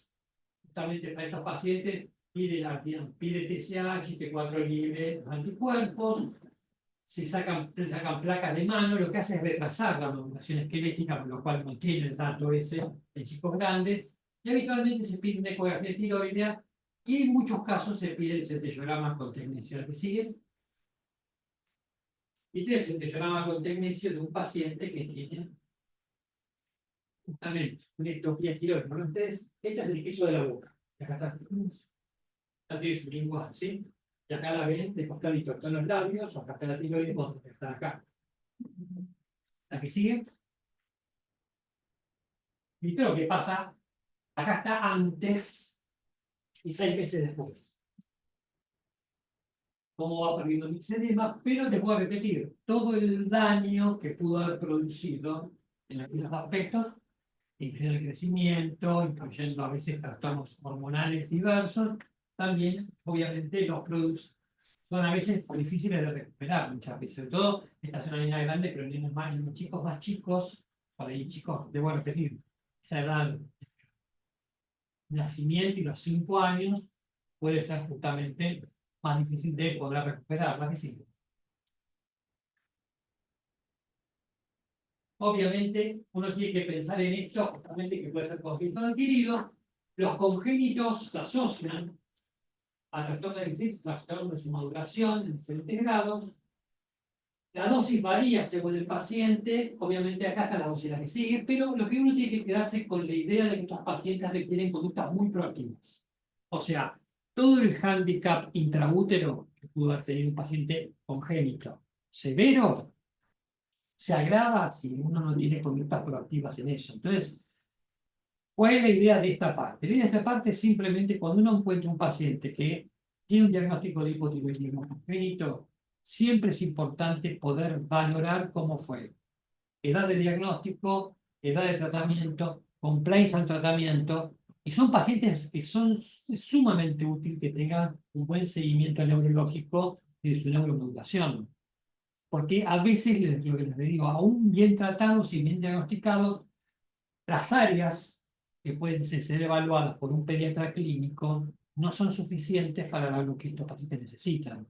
justamente para estos pacientes, pide TSH, T4 libre, anticuerpos, se sacan placas de mano, lo que hace es retrasar la maduración esquelética, por lo cual no tiene el dato ese en chicos grandes, y habitualmente se pide una ecografía tiroidea, y en muchos casos se pide el centellograma con tecnecio. ¿Que sigue? Y tiene el centellograma con tecnecio de un paciente que tiene justamente una ectopía tiroidea. ¿No? Entonces, este es el piso de la boca. Y acá está. La tiroides sublingual, ¿sí? Y acá la ven, después clarito, están los labios, acá está la tiroides, está acá. ¿La que sigue? Y pero ¿qué pasa? Acá está antes y 6 meses después. Cómo va perdiendo mixedema, pero les voy a repetir, todo el daño que pudo haber producido en algunos aspectos, incluyendo el crecimiento, incluyendo a veces trastornos hormonales diversos, también obviamente los produce. Son a veces difíciles de recuperar muchas veces, sobre todo, esta es una niña grande, pero en chicos más chicos, por ahí chicos, debo repetir, esa edad nacimiento y los 5 años puede ser justamente más difícil de poder recuperar, más difícil. Obviamente, uno tiene que pensar en esto, justamente que puede ser congénito adquirido. Los congénitos se asocian a trastornos de déficit, trastornos de su maduración en diferentes grados. La dosis varía según el paciente, obviamente acá está la dosis la que sigue, pero lo que uno tiene que quedarse con la idea de que estos pacientes requieren conductas muy proactivas. O sea, todo el hándicap intraútero que pudo haber tenido un paciente congénito severo se agrava si uno no tiene conductas proactivas en eso. Entonces, ¿cuál es la idea de esta parte? La idea de esta parte es simplemente cuando uno encuentra un paciente que tiene un diagnóstico de hipotiroidismo congénito, siempre es importante poder valorar cómo fue. Edad de diagnóstico, edad de tratamiento, compliance al tratamiento, y son pacientes que es sumamente útil que tengan un buen seguimiento neurológico y de su neuromodulación. Porque a veces, lo que les digo, aún bien tratados y bien diagnosticados, las áreas que pueden ser evaluadas por un pediatra clínico no son suficientes para lo que estos pacientes necesitan.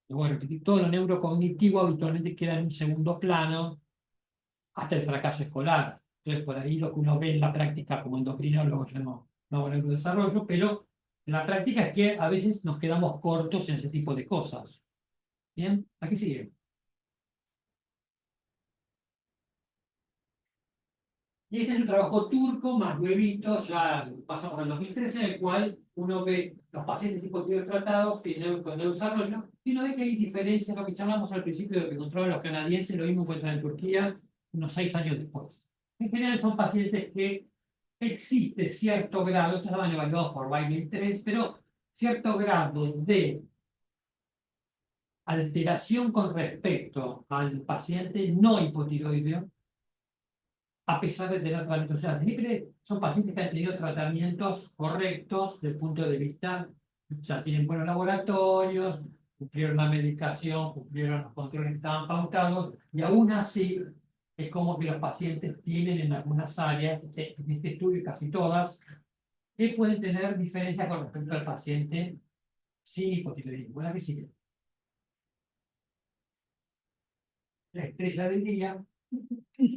Y bueno, todo lo neurocognitivo habitualmente queda en un segundo plano hasta el fracaso escolar. Entonces, por ahí lo que uno ve en la práctica como endocrinólogo, yo no hago neurodesarrollo, pero la práctica es que a veces nos quedamos cortos en ese tipo de cosas. ¿Bien? Aquí sigue. Y este es un trabajo turco, más nuevito, ya pasamos al 2013, en el cual uno ve los pacientes tipo tratados con neurodesarrollo, y uno ve que hay diferencias, lo que llamamos al principio de lo que encontraron los canadienses, lo mismo encuentran en Turquía unos 6 años después. En general son pacientes que existe cierto grado, estos estaban evaluados por Wiley 3, pero cierto grado de alteración con respecto al paciente no hipotiroideo, a pesar de tener tratamientos. O sea, siempre son pacientes que han tenido tratamientos correctos desde el punto de vista, o sea, tienen buenos laboratorios, cumplieron la medicación, cumplieron los controles que estaban pautados, y aún así es como que los pacientes tienen en algunas áreas, en este estudio casi todas, que pueden tener diferencias con respecto al paciente sin hipotiroidismo. ¿Verdad que sí? La estrella del día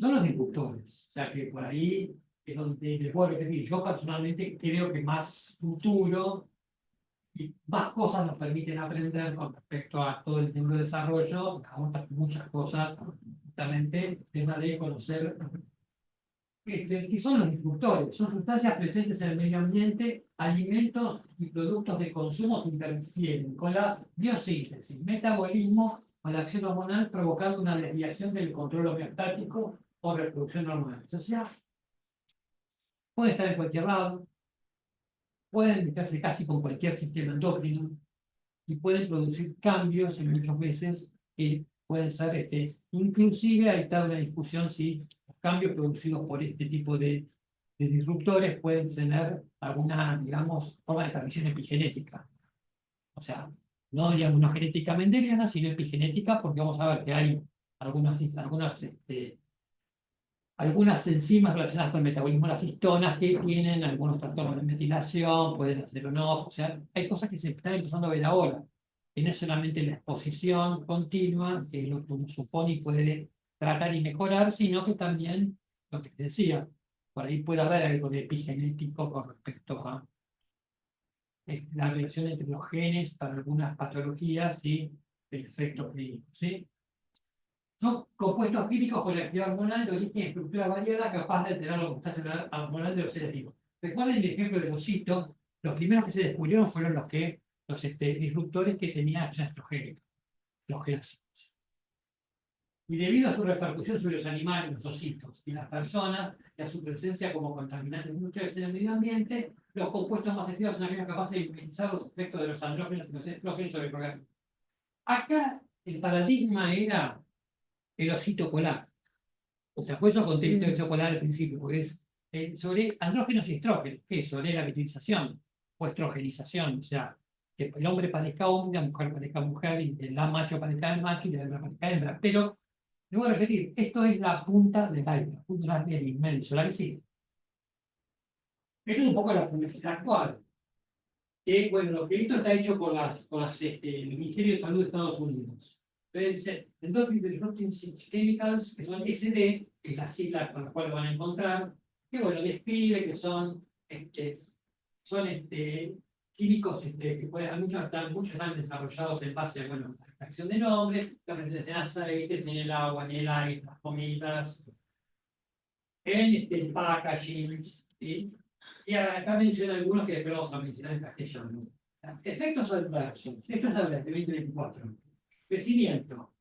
son los disruptores. O sea que por ahí es donde les puedo repetir. Yo personalmente creo que más futuro y más cosas nos permiten aprender con respecto a todo el neurodesarrollo, muchas cosas, justamente el tema de conocer qué son los disruptores. Son sustancias presentes en el medio ambiente, alimentos y productos de consumo que interfieren con la biosíntesis, metabolismo o la acción hormonal, provocando una desviación del control homeostático o reproducción normal. O sea, puede estar en cualquier lado, pueden meterse casi con cualquier sistema endocrino y pueden producir cambios en muchos meses que pueden ser, inclusive ahí está una discusión si los cambios producidos por este tipo de disruptores pueden tener alguna, digamos, forma de transmisión epigenética. O sea, no digamos no genética mendeliana, sino epigenética, porque vamos a ver que hay algunas enzimas relacionadas con el metabolismo de las histonas que tienen algunos trastornos de metilación, pueden hacer on off, o sea, hay cosas que se están empezando a ver ahora, que no es solamente la exposición continua, que es lo que uno supone y puede tratar y mejorar, sino que también, lo que te decía, por ahí puede haber algo de epigenético con respecto a la relación entre los genes para algunas patologías y el efecto clínico, ¿sí? Son compuestos químicos con la actividad hormonal de origen y estructura variada capaz de alterar la composición hormonal de los seres vivos. Recuerden el ejemplo de los hitos, los primeros que se descubrieron fueron los disruptores que tenían acción estrogénica, los clásicos. Y debido a su repercusión sobre los animales, los ositos y las personas, y a su presencia como contaminantes industriales en el medio ambiente, los compuestos más activos son aquellos capaces de minimizar los efectos de los andrógenos y los estrógenos sobre el organismo. Acá el paradigma era el osito polar. O sea, por eso conté el osito polar al principio, porque es sobre andrógenos y estrógenos, que es sobre la fertilización o estrogenización, o sea, que el hombre parezca hombre, la mujer parezca mujer, y el macho parezca macho y la hembra parezca hembra. Pero, le voy a repetir, esto es la punta del iceberg, la punta del inmenso, la que sigue. Esto es un poco la publicidad actual. Que, bueno, lo que esto está hecho el Ministerio de Salud de Estados Unidos. Entonces dice, Endocrine Disrupting Chemicals, que son SD, que es la sigla con la cual van a encontrar, que bueno, describe que son químicos que pueden, muchos están desarrollados en base a, bueno, la extracción de nombre, que aparecen en aceites, en el agua, en el aire, en las comidas, en el packaging, ¿sí? Y acá menciona algunos que después vamos a mencionar en castellano. Efectos adversos. Esto es de 2024. Crecimiento,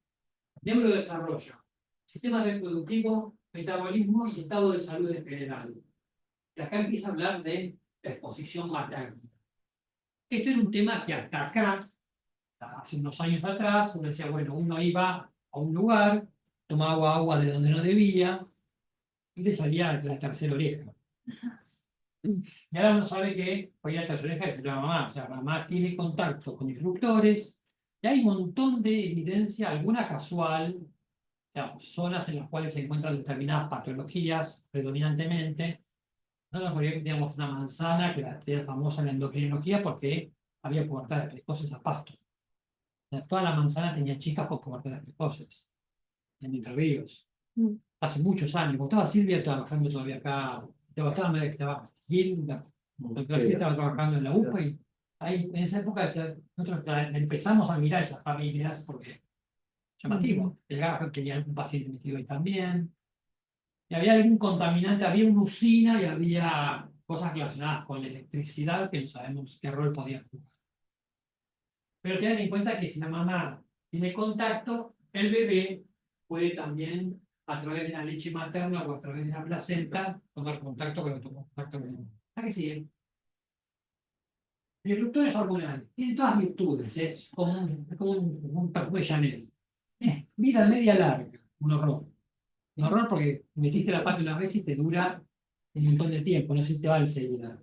neurodesarrollo, sistema reproductivo, metabolismo y estado de salud en general. Y acá empieza a hablar de la exposición materna. Esto era un tema que hasta acá, hace unos años atrás, uno decía, bueno, uno iba a un lugar, tomaba agua de donde no debía y le salía la tercera oreja. Y ahora uno sabe que hoy la tercera oreja es la mamá, o sea, la mamá tiene contacto con disruptores, y hay un montón de evidencia, alguna casual, digamos, zonas en las cuales se encuentran determinadas patologías predominantemente. No por ejemplo, teníamos una manzana que era famosa en la endocrinología porque había pubertades precoces a pasto. O sea, toda la manzana tenía chicas con pubertades precoces, en Entre Ríos. Hace muchos años, cuando estaba Silvia trabajando todavía acá, estaba Gil, la doctora Gil estaba trabajando en la UPA y ahí, en esa época nosotros empezamos a mirar esas familias porque llamativo. El GAP tenía un paciente metido ahí también. Y había algún contaminante, había una usina y había cosas relacionadas con la electricidad que no sabemos qué rol podía jugar. Pero tengan en cuenta que si la mamá tiene contacto, el bebé puede también, a través de la leche materna o a través de la placenta, tomar contacto con otro contacto con el bebé. ¿A qué sigue? Disruptores hormonales. Tienen todas virtudes, es como un perfume Chanel. Vida media larga, un horror. Un horror porque metiste la pata una vez y te dura un montón de tiempo, no sé si te va enseguida.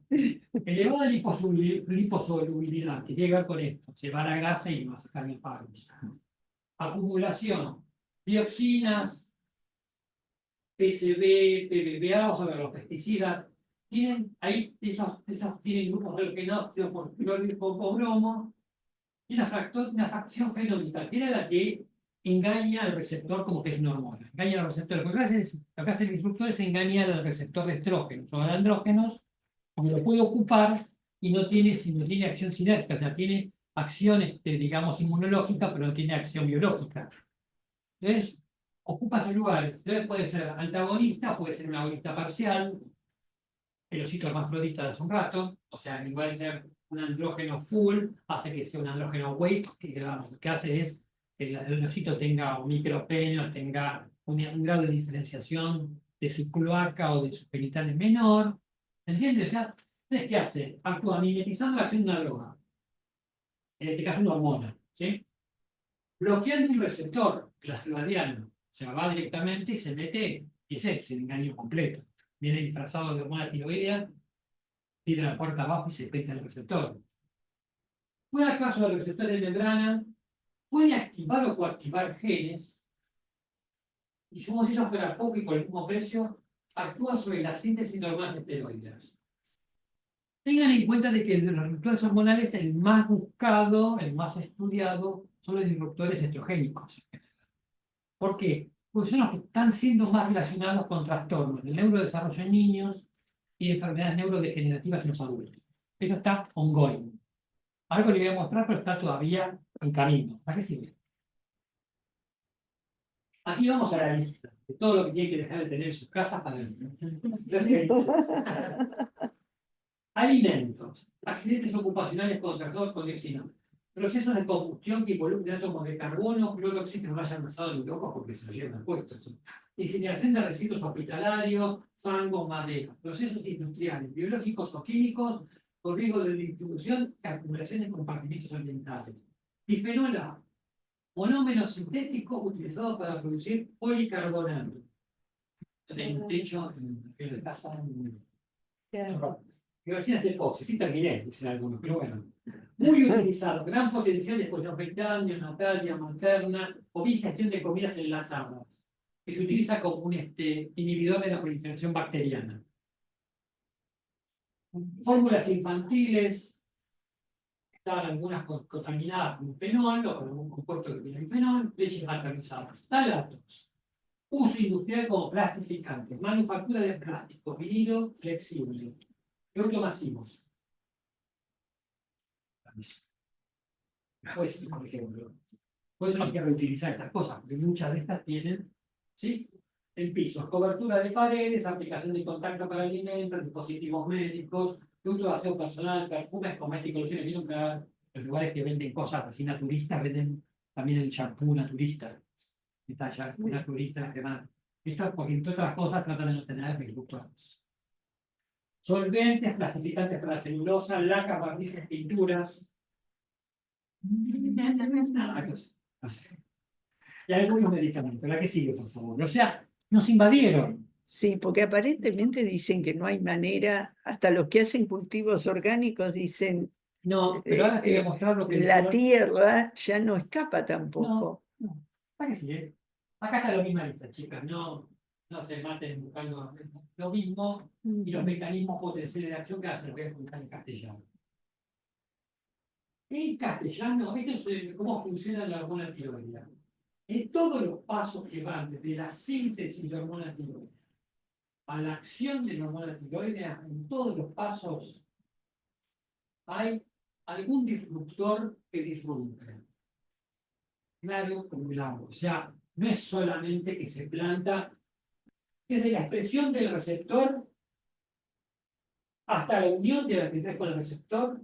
Elevada liposolubilidad, que tiene que ver con esto, se va la grasa y no va a sacar mis pagos. Acumulación, dioxinas, PCB, PBBA, vamos a ver, los pesticidas, tienen ahí, esos tienen grupos halogenósticos por cloruro bromo, y una fracción fenómica, que era la que engaña al receptor como que es una hormona. Engaña al receptor. Lo que hace el disruptor es engañar al receptor de estrógenos o de andrógenos, porque lo puede ocupar y no tiene acción sinérgica, o sea, tiene acción, digamos, inmunológica, pero no tiene acción biológica. Entonces, ocupa esos lugares. Entonces puede ser antagonista, puede ser un agonista parcial, el osito hermafrodita de hace un rato, o sea, en lugar de ser un andrógeno full, hace que sea un andrógeno weight, que digamos, lo que hace es que el osito tenga un micropene, tenga un grado de diferenciación de su cloaca o de sus genitales menor. ¿Entiendes? O sea, entonces, ¿qué hace? Actúa mimetizando la acción de una droga, en este caso una hormona, ¿sí? Bloqueando un receptor clasodiano, o sea, va directamente y se mete, y ese es el engaño completo. Viene disfrazado de hormona tiroidea, tira la puerta abajo y se peta el receptor. Puede actuar sobre receptores de membrana, puede activar o coactivar genes, y como si eso fuera poco y por el mismo precio, actúa sobre la síntesis de hormonas esteroides. Tengan en cuenta de que de los disruptores hormonales el más buscado, el más estudiado, son los disruptores estrogénicos. ¿Por qué? Porque son los que están siendo más relacionados con trastornos del neurodesarrollo en niños y enfermedades neurodegenerativas en los adultos. Esto está ongoing. Algo le voy a mostrar, pero está todavía en camino. ¿A qué sigue? Aquí vamos a la lista de todo lo que tiene que dejar de tener en sus casas para ver. Alimentos, accidentes ocupacionales con tractor con dioxina, procesos de combustión que involucran átomos de carbono, cloro, oxígeno, no hayan pasado en Europa porque se lo llevan puestos. Incineración de residuos hospitalarios, fango, madera, procesos industriales, biológicos o químicos con riesgo de distribución y acumulación en compartimentos ambientales. Bifenol A, monómero sintético utilizado para producir policarbonato. Yo tengo un techo en la casa. Universidades de Fox, sí terminé, dicen algunos, pero bueno. Muy utilizado, gran potencial de pollo natalia, materna o bien gestión de comidas enlatadas, que se utiliza como un inhibidor de la proliferación bacteriana. Fórmulas infantiles, estaban algunas contaminadas con fenol o con algún compuesto que tiene fenol, leches maternizadas, talatos. Uso industrial como plastificante, manufactura de plástico, vinilo flexible, productos masivos. Pues, por ejemplo, por eso no quiero reutilizar estas cosas, porque muchas de estas tienen, ¿sí? En pisos, cobertura de paredes, aplicación de contacto para alimentos, dispositivos médicos, productos de aseo personal, perfumes, cosméticos, lociones. Vieron que los lugares que venden cosas así naturistas venden también el champú naturista. Está champú naturista, además. Esto es porque, entre otras cosas, tratan de no tener efectos. Solventes, plastificantes para la celulosa, lacas, barnices, pinturas. Y algunos medicamentos. La que sigue, por favor. O sea, nos invadieron. Sí, porque aparentemente dicen que no hay manera, hasta los que hacen cultivos orgánicos dicen, No, pero ahora te voy a mostrar lo que la dijo- tierra ya no escapa tampoco. No, ¿para qué sigue? Acá está lo misma lista, chicas. No se maten buscando lo mismo y los mecanismos potenciales de acción que se los voy a explicar en castellano. En castellano, esto es cómo funciona la hormona tiroidea. En todos los pasos que van desde la síntesis de hormona tiroidea a la acción de la hormona tiroidea, en todos los pasos hay algún disruptor que disrumpe. Claro como el agua. O sea, no es solamente que se planta desde la expresión del receptor hasta la unión de la actividad con el receptor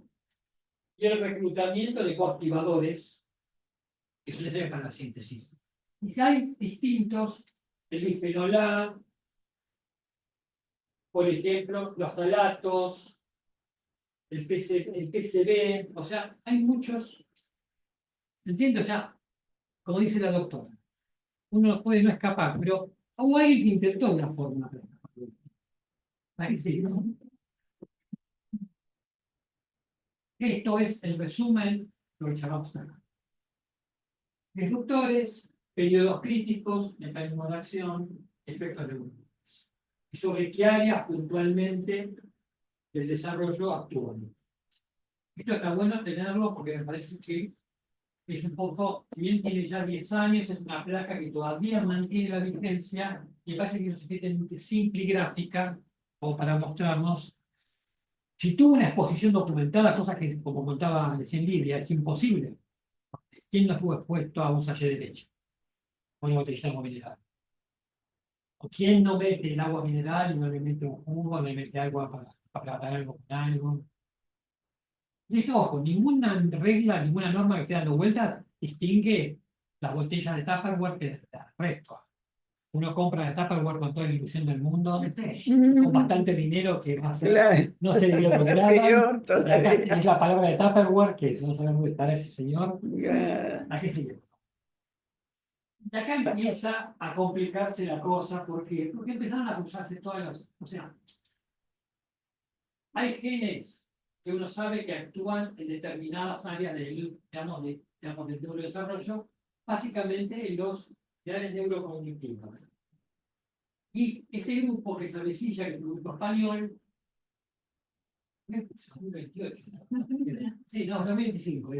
y el reclutamiento de coactivadores que son necesarios para la síntesis. Y si hay distintos, el bifenol A, por ejemplo, los talatos, el PCB, o sea, hay muchos, ¿entiendes? O sea, como dice la doctora, uno puede no escapar, pero hubo alguien que intentó una forma. Ahí sí, ¿no? Esto es el resumen de lo que llamamos acá. Disruptores, periodos críticos, mecanismos de acción, efectos regulares. Y sobre qué áreas puntualmente del desarrollo actúan. Esto está bueno tenerlo porque me parece que es un poco, si bien tiene ya 10 años, es una placa que todavía mantiene la vigencia y parece que es suficientemente simple y gráfica como para mostrarnos. Si tuvo una exposición documentada, cosa que, como contaba recién Lidia, es imposible. ¿Quién no estuvo expuesto a un sachet de leche o una botellita de agua mineral? ¿O quién no mete el agua mineral y no le mete un jugo, no le mete agua para preparar algo con algo? Y esto, ojo, ninguna regla, ninguna norma que esté dando vueltas distingue las botellas de Tupperware del resto. Uno compra de Tupperware con toda la ilusión del mundo, con bastante dinero que va a ser, Claro. no se debió lograr. Peor Y acá todavía. es la palabra de Tupperware, que no sabemos dónde estará ese señor. Ah, ¿A qué sigue? Y acá empieza a complicarse la cosa, porque empezaron a cruzarse todas las. O sea, hay genes que uno sabe que actúan en determinadas áreas del neurodesarrollo, básicamente en los áreas neurocognitivas. Y este grupo que se avecilla, que es un grupo español, me puso 28, sí, no, 2025,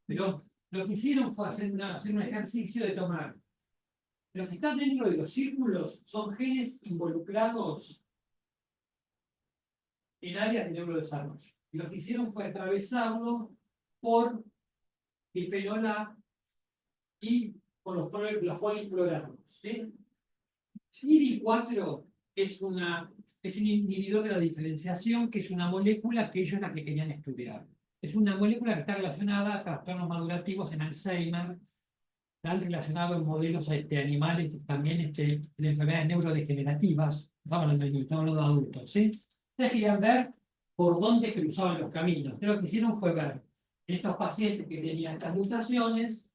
pero lo que hicieron fue hacer un ejercicio de tomar. Los que están dentro de los círculos son genes involucrados en áreas de neurodesarrollo. Y lo que hicieron fue atravesarlo por bifenol A y por los policloranos. ¿Sí? CD4 es un inhibidor de la diferenciación, que es una molécula que ellos la que querían estudiar. Es una molécula que está relacionada a trastornos madurativos en Alzheimer, la han relacionado en modelos animales, también en enfermedades neurodegenerativas. Estamos hablando de niños, estamos hablando de adultos. ¿Sí? Ustedes querían ver por dónde cruzaban los caminos. Lo que hicieron fue ver estos pacientes que tenían estas mutaciones,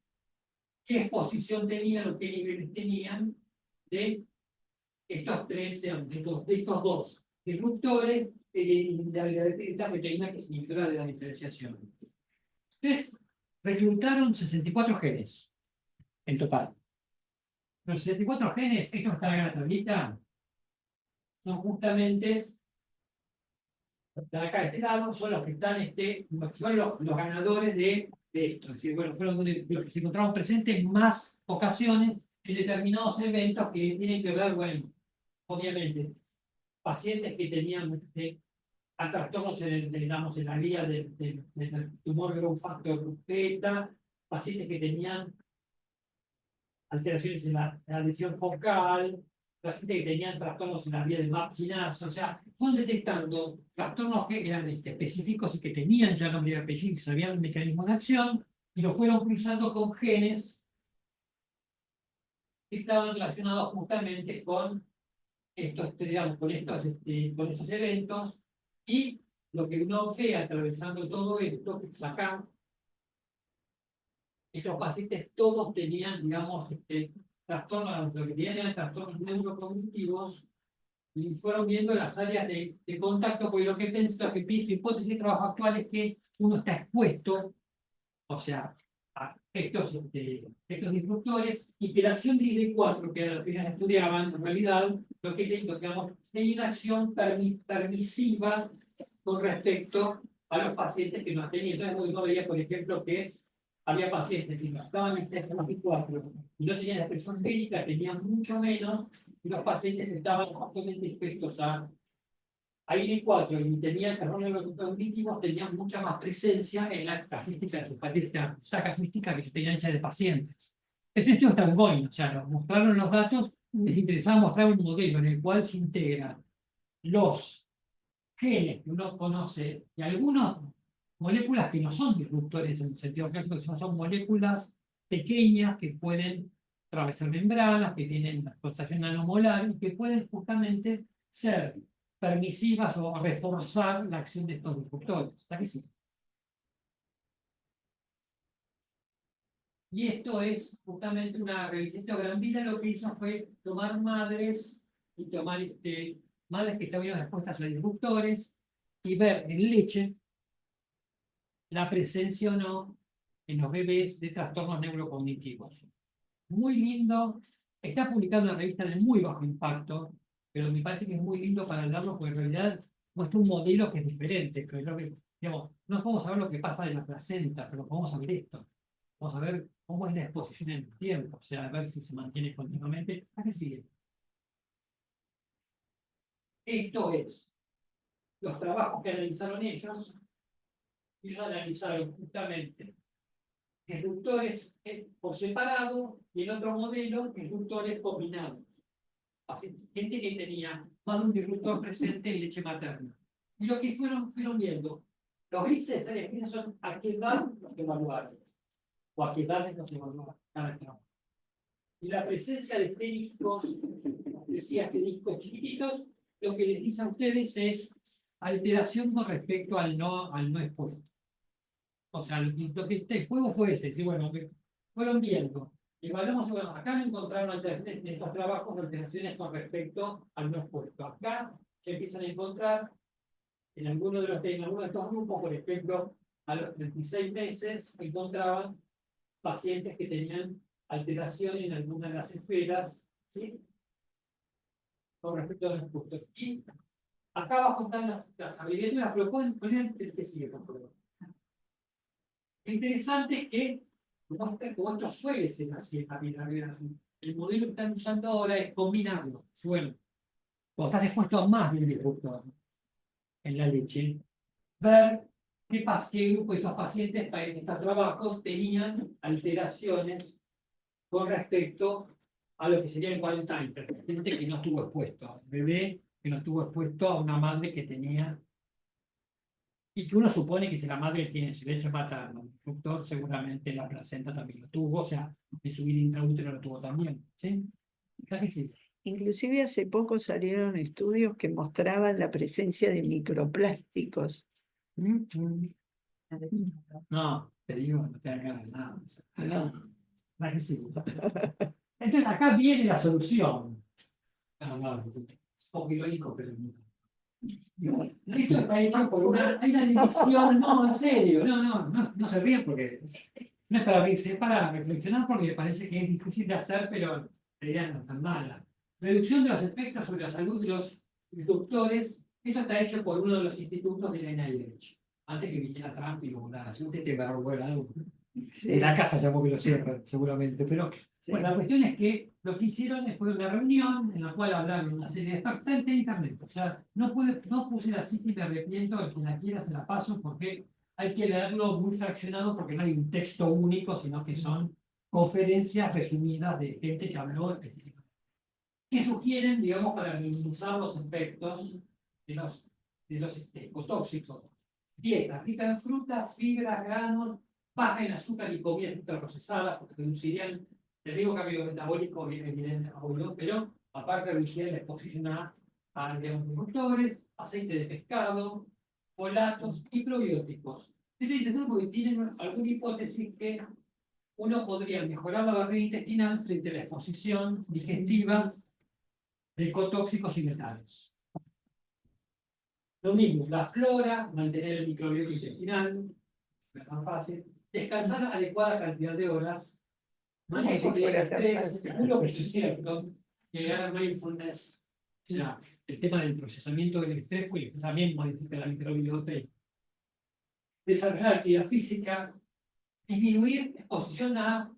qué exposición tenían o qué niveles tenían de estos tres, de estos dos disruptores de esta proteína que es inhibidora de la diferenciación. Entonces, reclutaron 64 genes en total. Los 64 genes, estos están en la tablita, son justamente, de acá de este lado, son los que están, son los ganadores de esto. Es decir, bueno, fueron los que se encontraron presentes en más ocasiones en determinados eventos que tienen que ver, bueno, obviamente, pacientes que tenían a trastornos digamos, en la vía del tumor growth factor beta, pacientes que tenían alteraciones en la adhesión focal, pacientes que tenían trastornos en la vía del MAP kinase, o sea, fueron detectando trastornos que eran específicos y que tenían ya nombre y apellido, que sabían el mecanismo de acción, y lo fueron cruzando con genes que estaban relacionados justamente con estos, digamos, con estos eventos, y lo que uno ve atravesando todo esto, que es acá, estos pacientes todos tenían, digamos, trastornos, lo que tenían eran trastornos neurocognitivos, y fueron viendo las áreas de contacto, porque lo que pienso, hipótesis de trabajo actual es que uno está expuesto, o sea, a estos disruptores, y que la acción de ID4, que era lo que ellas estudiaban, en realidad, lo que digamos, tenía una acción permisiva con respecto a los pacientes que no tenían. Entonces, uno veía, por ejemplo, que había pacientes que no estaban en ID4 y no tenían expresión clínica, tenían mucho menos, y los pacientes que estaban justamente expuestos a ID4 y tenían trastornos neurocognitivos tenían mucha más presencia en la casuística de sus pacientes, esa casuística que se tenían hecha de pacientes. Es un estudio está ongoing, o sea, nos mostraron los datos, les interesaba mostrar un modelo en el cual se integran los genes que uno conoce y algunas moléculas que no son disruptores en el sentido clásico, que son moléculas pequeñas que pueden atravesar membranas, que tienen una concentración nanomolar y que pueden justamente ser permisivas o reforzar la acción de estos disruptores. ¿Está que sí? Y esto es justamente esto Brambilla lo que hizo fue tomar madres y tomar madres que estaban expuestas a disruptores y ver en leche la presencia o no en los bebés de trastornos neurocognitivos. Muy lindo, está publicado en una revista de muy bajo impacto, pero me parece que es muy lindo para hablarlo porque en realidad muestra un modelo que es diferente, que es lo que, digamos, no podemos saber lo que pasa en la placenta, pero podemos saber esto. Vamos a ver cómo es la exposición en el tiempo, o sea, a ver si se mantiene continuamente. ¿A qué sigue? Esto es los trabajos que analizaron ellos. Ellos analizaron justamente disruptores por separado y el otro modelo, disruptores combinados. Así, gente que tenía más de un disruptor presente en leche materna. Y lo que fueron viendo, los grises de las piezas son a qué edad los evaluaron, o a qué edades los evaluaron cada trabajo. Y la presencia de asteriscos, decía asteriscos chiquititos, lo que les dice a ustedes es alteración con respecto al no expuesto. O sea, lo que el juego fue ese, sí, bueno, que fueron viendo. Evaluamos, bueno, acá no encontraron alteraciones en estos trabajos, alteraciones con respecto al no expuesto. Acá se empiezan a encontrar en algunos de estos grupos, por ejemplo, a los 36 meses encontraban pacientes que tenían alteración en alguna de las esferas, ¿sí? Con respecto a los expuestos. Y acá abajo están las abreviaturas, pero pueden poner el que sigue, por favor. Lo interesante es que, como esto suele ser así en la vida real, el modelo que están usando ahora es combinarlo. Bueno, cuando estás expuesto a más de un disruptor en la leche, ver qué grupo de estos pacientes en estos trabajos tenían alteraciones con respecto a lo que sería el wild type, gente que no estuvo expuesto, el bebé que no estuvo expuesto a una madre que tenía. Y que uno supone que si la madre tiene su leche materna, el disruptor seguramente la placenta también lo tuvo, o sea, en su vida intraútero lo tuvo también, ¿sí? ¿Está que sí? Inclusive hace poco salieron estudios que mostraban la presencia de microplásticos. No, te digo, no te hagas nada. No. ¿Está que sí? Entonces acá viene la solución. No, es un poco irónico, pero no. Esto está hecho por hay una división, no, en serio, no se ríen porque no es para reírse, es para reflexionar porque me parece que es difícil de hacer, pero en realidad no es tan mala. Reducción de los efectos sobre la salud de los inductores, esto está hecho por uno de los institutos de la NIH, antes que viniera Trump y lo volara, según te agarró volado. De la casa llamó que lo cierran, seguramente, pero bueno, la cuestión es que lo que hicieron fue una reunión en la cual hablaron una serie de expertos de internet. O sea, no puse la cita y me arrepiento de que la quiera se la paso porque hay que leerlo muy fraccionado porque no hay un texto único, sino que son conferencias resumidas de gente que habló específicamente. ¿Qué sugieren, digamos, para minimizar los efectos de los ecotóxicos? Dieta rica en frutas, fibras, granos, baja en azúcar y comidas ultraprocesadas, porque reducirían el riesgo cardiometabólico evidente, pero aparte reducirían la exposición a disruptores, aceite de pescado, folatos y probióticos. Esto es interesante porque tienen alguna hipótesis que uno podría mejorar la barrera intestinal frente a la exposición digestiva de ecotóxicos y metales. Lo mismo, la flora, mantener el microbioma intestinal, no es tan fácil, descansar adecuada cantidad de horas, manejo del estrés, es lo que es cierto, llegar a mindfulness, o sea, el tema del procesamiento del estrés, pues también modifica la microbiota, desarrollar actividad física, disminuir exposición a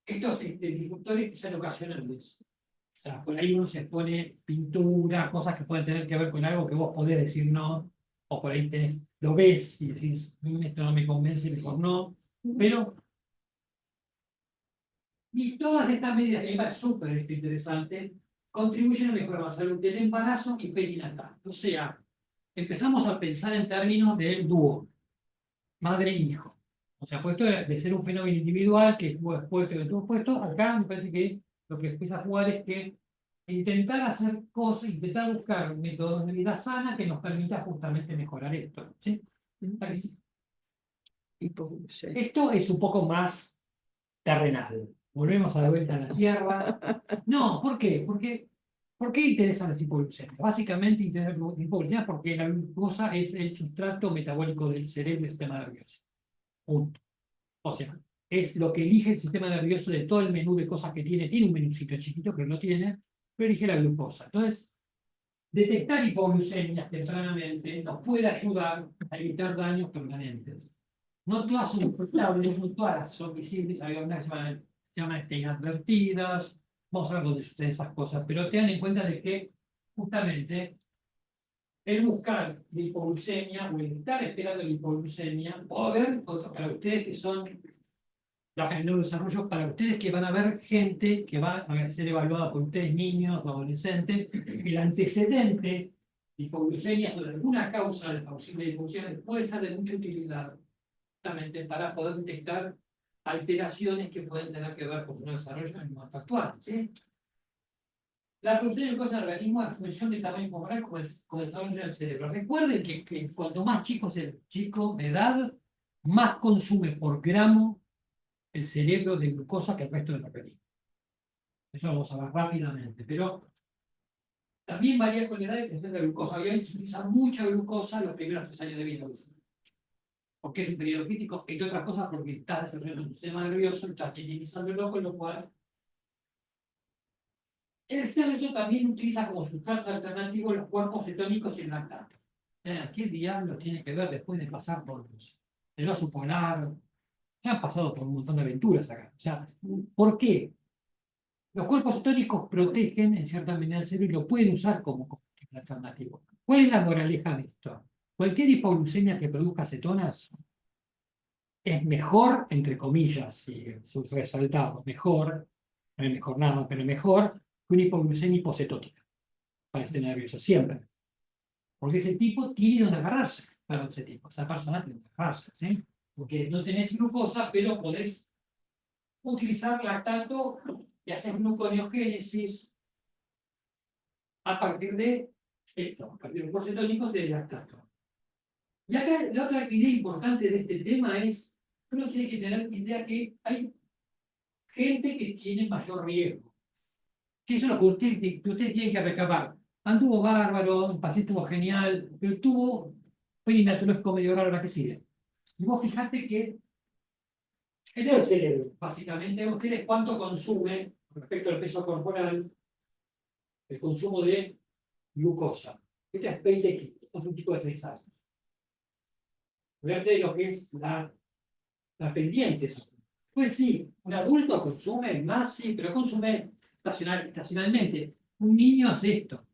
estos disruptores que sean ocasionales. O sea, por ahí uno se pone pintura, cosas que pueden tener que ver con algo que vos podés decir no, o por ahí lo ves y decís, esto no me convence, mejor no. Pero, y todas estas medidas, que me parece súper interesante, contribuyen a mejorar la salud del embarazo y perinatal. O sea, empezamos a pensar en términos del dúo, madre e hijo. O sea, puesto de ser un fenómeno individual que estuvo expuesto y estuvo expuesto, acá me parece que lo que empieza a jugar es que intentar hacer cosas, intentar buscar métodos de vida sana que nos permita justamente mejorar esto. ¿Sí? Esto es un poco más terrenal. Volvemos a la vuelta a la Tierra. No, ¿por qué? ¿Por qué interesan las hipoglucemias? Básicamente interesan las hipoglucemias porque la glucosa es el sustrato metabólico del cerebro y del sistema nervioso. Punto. O sea, es lo que elige el sistema nervioso de todo el menú de cosas que tiene. Tiene un menucito chiquito, pero no tiene, pero elige la glucosa. Entonces, detectar hipoglucemias tempranamente nos puede ayudar a evitar daños permanentes. No todas son infectables, no todas son visibles, hay unas que se llaman inadvertidas, vamos a ver dónde suceden esas cosas, pero tengan en cuenta de que justamente el buscar la hipoglucemia o el estar esperando la hipoglucemia, o ver, para ustedes que son el neurodesarrollo, para ustedes que van a ver gente que va a ser evaluada por ustedes, niños o adolescentes, el antecedente de hipoglucemia sobre alguna causa de posible hipoglucemia puede ser de mucha utilidad justamente para poder detectar alteraciones que pueden tener que ver con su desarrollo en el momento actual. ¿Sí? La producción de glucosa en el organismo es función del tamaño corporal con el desarrollo del cerebro. Recuerden que cuanto más chico es el chico de edad, más consume por gramo el cerebro de glucosa que el resto del organismo. Eso lo vamos a ver rápidamente, pero también varía con la edad y la de la glucosa. Obviamente se utiliza mucha glucosa los primeros 3 años de vida. Porque es un periodo crítico, entre otras cosas porque está desarrollando un sistema nervioso, está optimizándolo, con lo cual el cerebro también utiliza como sustrato alternativo los cuerpos cetónicos y el lactato. ¿Qué diablos tiene que ver después de pasar por el oso polar? Ya han pasado por un montón de aventuras acá. O sea, ¿por qué? Los cuerpos cetónicos protegen en cierta medida el cerebro y lo pueden usar como combustible alternativo. ¿Cuál es la moraleja de esto? Cualquier hipoglucemia que produzca cetonas es mejor, entre comillas, y resaltado, mejor, no es mejor nada, pero mejor que una hipoglucemia hipocetótica para este nervioso, siempre. Porque ese tipo tiene donde agarrarse, para ese tipo, esa persona tiene donde agarrarse, ¿sí? Porque no tenés glucosa, pero podés utilizar lactato y hacer gluconeogénesis a partir de esto, a partir de los cetónicos y del lactato. Y acá la otra idea importante de este tema es que uno tiene que tener idea que hay gente que tiene mayor riesgo. Que eso es lo que ustedes tienen que recabar. Anduvo bárbaro, el paciente estuvo genial, pero tuvo perinatológico medio raro la que sigue. Y vos fijate que este es el cerebro, básicamente. Vos tenés cuánto consume respecto al peso corporal el consumo de glucosa. Este es 20 kilos, es un chico de 6 años. Fíjate lo que es la pendiente. Pues sí, un adulto consume más, sí, pero consume estacionalmente. Un niño hace esto.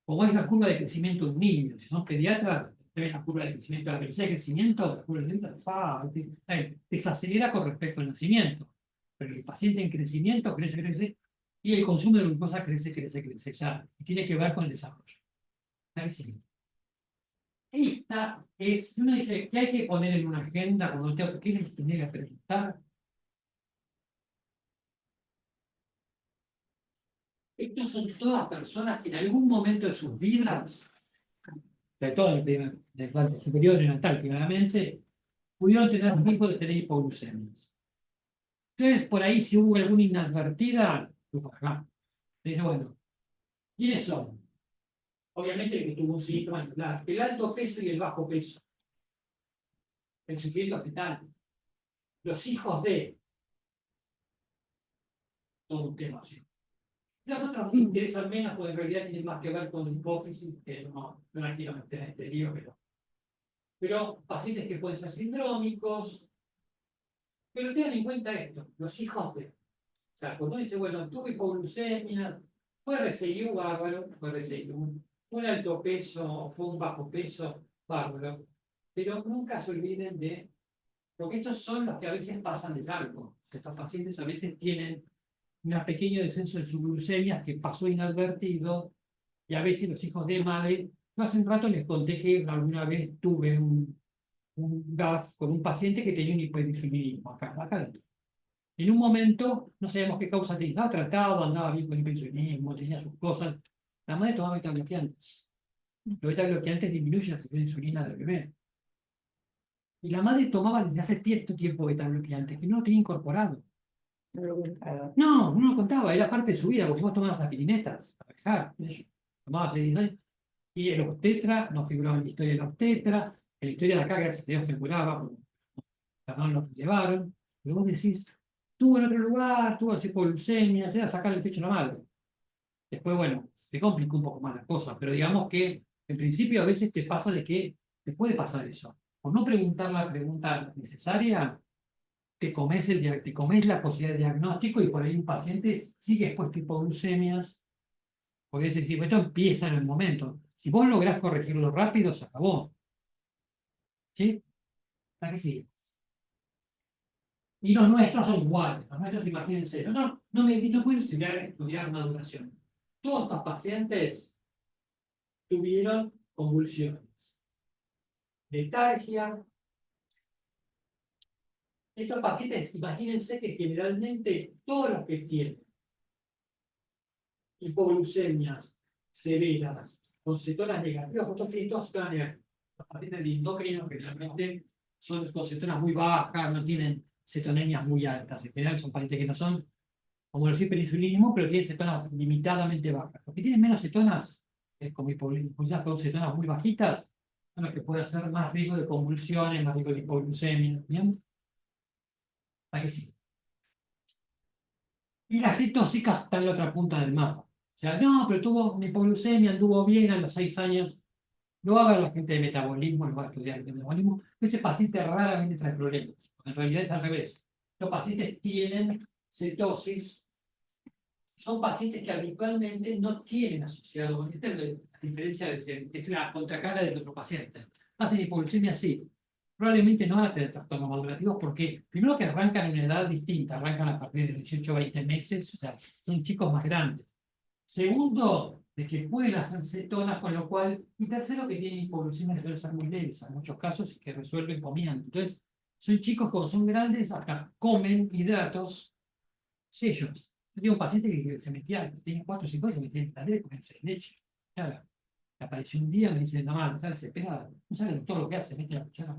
Como es la curva de crecimiento de un niño. Si son pediatras, ven la curva de crecimiento, la velocidad de crecimiento, la curva de crecimiento, desacelera con respecto al nacimiento. Pero el paciente en crecimiento crece, y el consumo de glucosa crece. Ya, y tiene que ver con el desarrollo. Esta es, uno dice, ¿qué hay que poner en una agenda cuando tengo que preguntar? Estas son todas personas que en algún momento de sus vidas, sobre todo en el superior neonatal, claramente, pudieron tener riesgo de tener hipoglucemias. Entonces, por ahí, si hubo alguna inadvertida, pues acá. Dice, bueno, ¿quiénes son? Obviamente el que tuvo un síntoma, el alto peso y el bajo peso, el sufrimiento fetal, los hijos de, todo un tema así. Los otros me interesan menos, porque en realidad tienen más que ver con hipófisis, que no la quiero meter en este lío, pero pacientes que pueden ser sindrómicos. Pero tengan en cuenta esto, los hijos de. O sea, cuando dice, bueno, tuve hipoglucemia, fue RCIU bárbaro, fue RCIU, fue un alto peso, fue un bajo peso bárbaro, pero nunca se olviden de, porque estos son los que a veces pasan de largo. Estos pacientes a veces tienen un pequeño descenso de su glucemia que pasó inadvertido, y a veces los hijos de madre. Yo hace un rato les conté que alguna vez tuve un GAF con un paciente que tenía un hiperinsulinismo acá adentro. En un momento, no sabíamos qué causa tenía, estaba tratado, andaba bien con el hiperinsulinismo, tenía sus cosas. La madre tomaba beta bloqueantes. Los beta bloqueantes disminuyen la secreción de insulina del bebé. Y la madre tomaba desde hace cierto tiempo beta bloqueantes, que no lo tenía incorporado. No lo contaba. No lo contaba, era parte de su vida, porque si vos tomabas apirinetas, a pesar, tomaba hace 10 años, y el obstetra, no figuraba en la historia del obstetra, en la historia de acá, gracias a Dios, figuraba, porque no lo llevaron, pero vos decís, tuvo en otro lugar, tuvo así por leucemia, era sacar el pecho a la madre. Después, bueno, se complicó un poco más la cosa, pero digamos que en principio a veces te pasa de que te puede pasar eso. por no preguntar la pregunta necesaria, te comes la posibilidad de diagnóstico y por ahí un paciente sigue expuesto a hipoglucemias. Porque es decir, esto empieza en el momento. Si vos lográs corregirlo rápido, se acabó. ¿Sí? ¿Para qué sigue? Y los nuestros son iguales. Los nuestros, imagínense, no puedo estudiar maduración. Todos los pacientes tuvieron convulsiones, letargia. Estos pacientes, imagínense que generalmente todos los que tienen hipoglucemias severas con cetonas negativas, estos tienen todas cetonas negativas. Los pacientes de endocrinos que realmente son con cetonas muy bajas, no tienen cetonemias muy altas. En general son pacientes que no son como el hiperinsulinismo, pero tienen cetonas limitadamente bajas. Los que tienen menos cetonas, como hipoglucemias con cetonas muy bajitas, son los que pueden ser más riesgo de convulsiones, más riesgo de hipoglucemia. ¿Bien? ¿Para qué sí? Y la cetosíca está en la otra punta del mapa. O sea, no, pero tuvo una hipoglucemia, anduvo bien a los 6 años. No va a ver la gente de metabolismo, no va a estudiar el metabolismo. Ese paciente raramente trae problemas. En realidad es al revés. Los pacientes tienen cetosis. Son pacientes que habitualmente no tienen asociado con esta es la diferencia de la contracara del otro paciente. Hacen hipoglucemia, sí. Probablemente no van a tener trastornos madurativos porque, primero, que arrancan en una edad distinta, arrancan a partir de 18 o 20 meses, o sea, son chicos más grandes. Segundo, de que pueden hacer cetonas, con lo cual. Y tercero, que tienen hipoglucemia suelen ser muy leves, en muchos casos, y que resuelven comiendo. Entonces, son chicos cuando son grandes, acá comen hidratos sellos. Yo tengo un paciente que se metía, tenía 4 o 5 años, se metía en la tele con leche. Claro. Apareció un día y me dice, no más, está desesperada. No sabe todo lo que hace, mete la cuchara.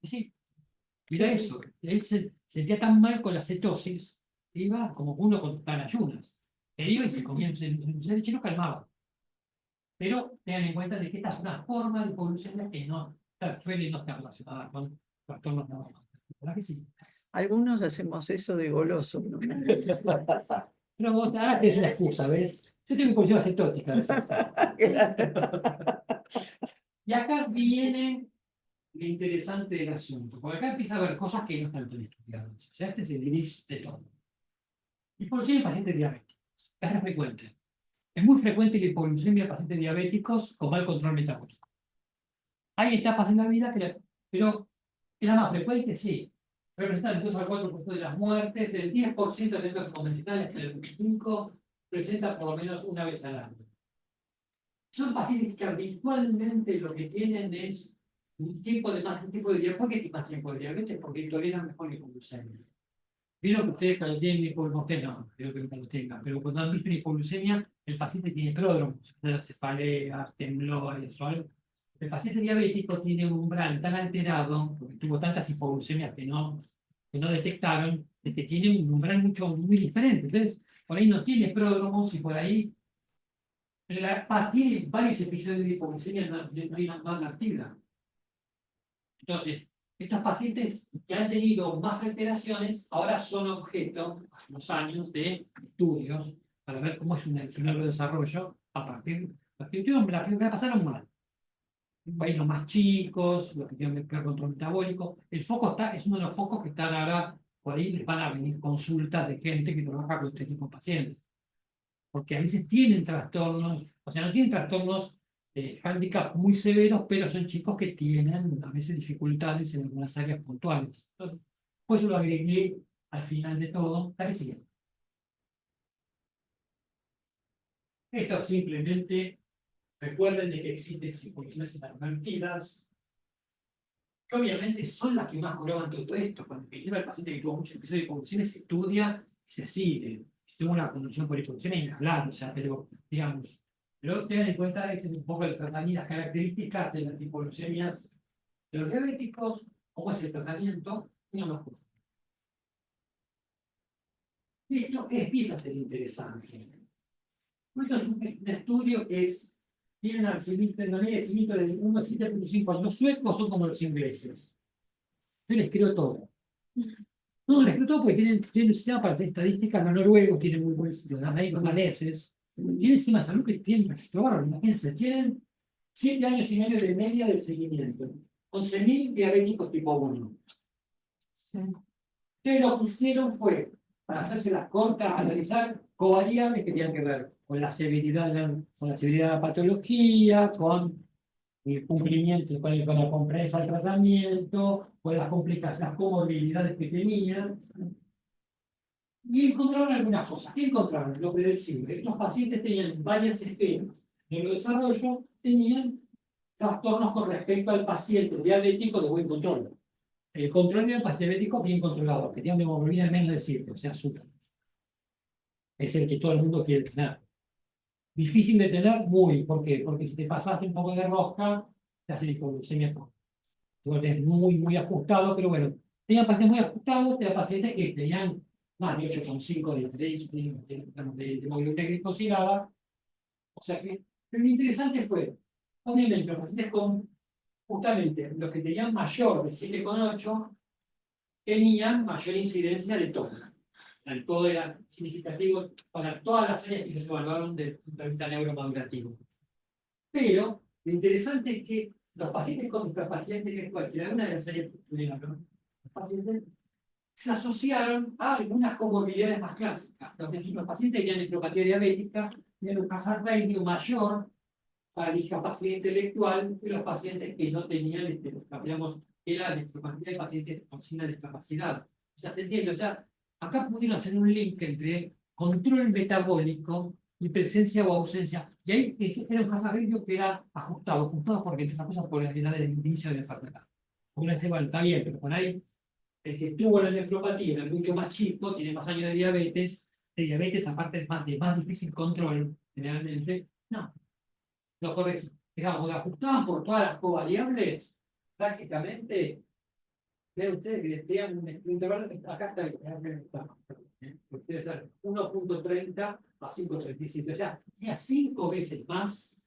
Y sí, mira eso. Él se sentía tan mal con la cetosis, que iba como uno con tan ayunas. Que iba y se comía el leche y lo calmaba. Pero tengan en cuenta de que esta es una forma de hipoglucemia que no suele no estar relacionada con trastornos normales. ¿Verdad que sí? Algunos hacemos eso de goloso, ¿no? Pero vos ahora es una excusa, ¿ves? Yo tengo hipoglucemia cetótica. Y acá viene lo interesante del asunto, porque acá empieza a haber cosas que no están tan estudiadas. O sea, este es el gris de todo. Hipoglucemia en pacientes diabéticos. Es re frecuente. Es muy frecuente la hipoglucemia en pacientes diabéticos con mal control metabólico. Hay etapas en la vida pero es la más frecuente, sí. Representan el 2 al 4% de las muertes, el 10% de eventos convencionales, que el 25% presenta por lo menos una vez al año. Son pacientes que habitualmente lo que tienen es un tipo de diabetes. ¿Por qué más tiempo de diabetes? Porque toleran mejor la hipoglucemia. Vieron que ustedes cuando tienen hipoglucemia, no, creo que no lo tengan, pero cuando han visto una hipoglucemia, el paciente tiene pródromos, cefaleas, temblores, ¿vale? El paciente diabético tiene un umbral tan alterado, porque tuvo tantas hipoglucemias que no detectaron, de que tiene un umbral muy diferente. Entonces, por ahí no tiene pródromos y por ahí tiene varios episodios de hipoglucemia no advertida. Entonces, estos pacientes que han tenido más alteraciones ahora son objeto, hace unos años, de estudios para ver cómo es un neurodesarrollo a partir de las que la pasaron mal. Hay los más chicos, los que tienen peor control metabólico. El foco es uno de los focos que están ahora, por ahí les van a venir consultas de gente que trabaja con este tipo de pacientes. Porque a veces tienen trastornos, o sea, no tienen trastornos handicap muy severos, pero son chicos que tienen a veces dificultades en algunas áreas puntuales. Entonces, pues yo lo agregué al final de todo, la que sigue. Esto simplemente recuerden de que existen hipoglucemias inadvertidas, que obviamente son las que más proban todo esto. Cuando el paciente que tuvo muchos episodios de hipoglucemia se estudia y se sigue. Si tuvo una condición por hipoglucemia, inhalar, o sea, pero digamos. Pero tengan en cuenta, este es un poco el tratamiento, las características de las hipoglucemias de los diabéticos, cómo es el tratamiento, y no más cosas. Esto empieza a ser interesante. Esto es un estudio que tiene una media de crecimiento de 1,7.5 años. Los suecos son como los ingleses. Yo les creo todo. No, les creo todo porque tienen un sistema para hacer estadísticas. Los noruegos tienen muy buen sistema. Los daneses tienen sistema de salud que tienen registro bárbaro. Imagínense, tienen 7 años y medio de media de seguimiento. 11.000 diabéticos tipo 1. Entonces lo que hicieron fue, para hacerse las cortas, analizar covariables que tenían que ver con la severidad de la patología, con el cumplimiento, con la comprensión del tratamiento, con las complicaciones, las comorbilidades que tenían. Y encontraron algunas cosas. ¿Qué encontraron? Lo predecible. Estos pacientes tenían varias esferas. En el desarrollo tenían trastornos con respecto al paciente diabético de buen control. El control era el paciente diabético bien controlado, que tenía una hemoglobina de menos de 7, o sea, azúcar. Es el que todo el mundo quiere tener. Difícil de tener, muy. ¿Por qué? Porque si te pasas un poco de rosca, te hace hipoglucemia. Tú lo tenés muy ajustado, pero bueno, tenían pacientes muy ajustados, tenían pacientes que tenían más de 8,5 de hemoglobina glicosilada. O sea que, pero lo interesante fue, obviamente, los pacientes con, justamente, los que tenían mayor de 7,8, tenían mayor incidencia de todo. El todo era significativo para todas las áreas que ellos evaluaron desde el punto de vista neuromadurativo. Pero lo interesante es que los pacientes con discapacidad intelectual, que era una de las áreas que estudiaron, los pacientes se asociaron a algunas comorbilidades más clásicas. Los pacientes que tenían nefropatía diabética tenían un hazard ratio mayor para discapacidad intelectual que los pacientes que no tenían, digamos, era nefropatía de pacientes con signa de discapacidad. O sea, se entiende, o sea, acá pudieron hacer un link entre control metabólico y presencia o ausencia. Y ahí era un hazard ratio que era ajustado porque entre otras cosas por la edad de inicio de la enfermedad. Uno dice, bueno, está bien, pero por ahí el que tuvo la nefropatía era mucho más chico, tiene más años de diabetes aparte es de más difícil control, generalmente, no, lo corregí. Digamos, lo ajustaban por todas las covariables, prácticamente, vean ustedes que tenían un intervalo, acá está, debe ser 1,30 a 5,37, o sea, tenía 5 veces más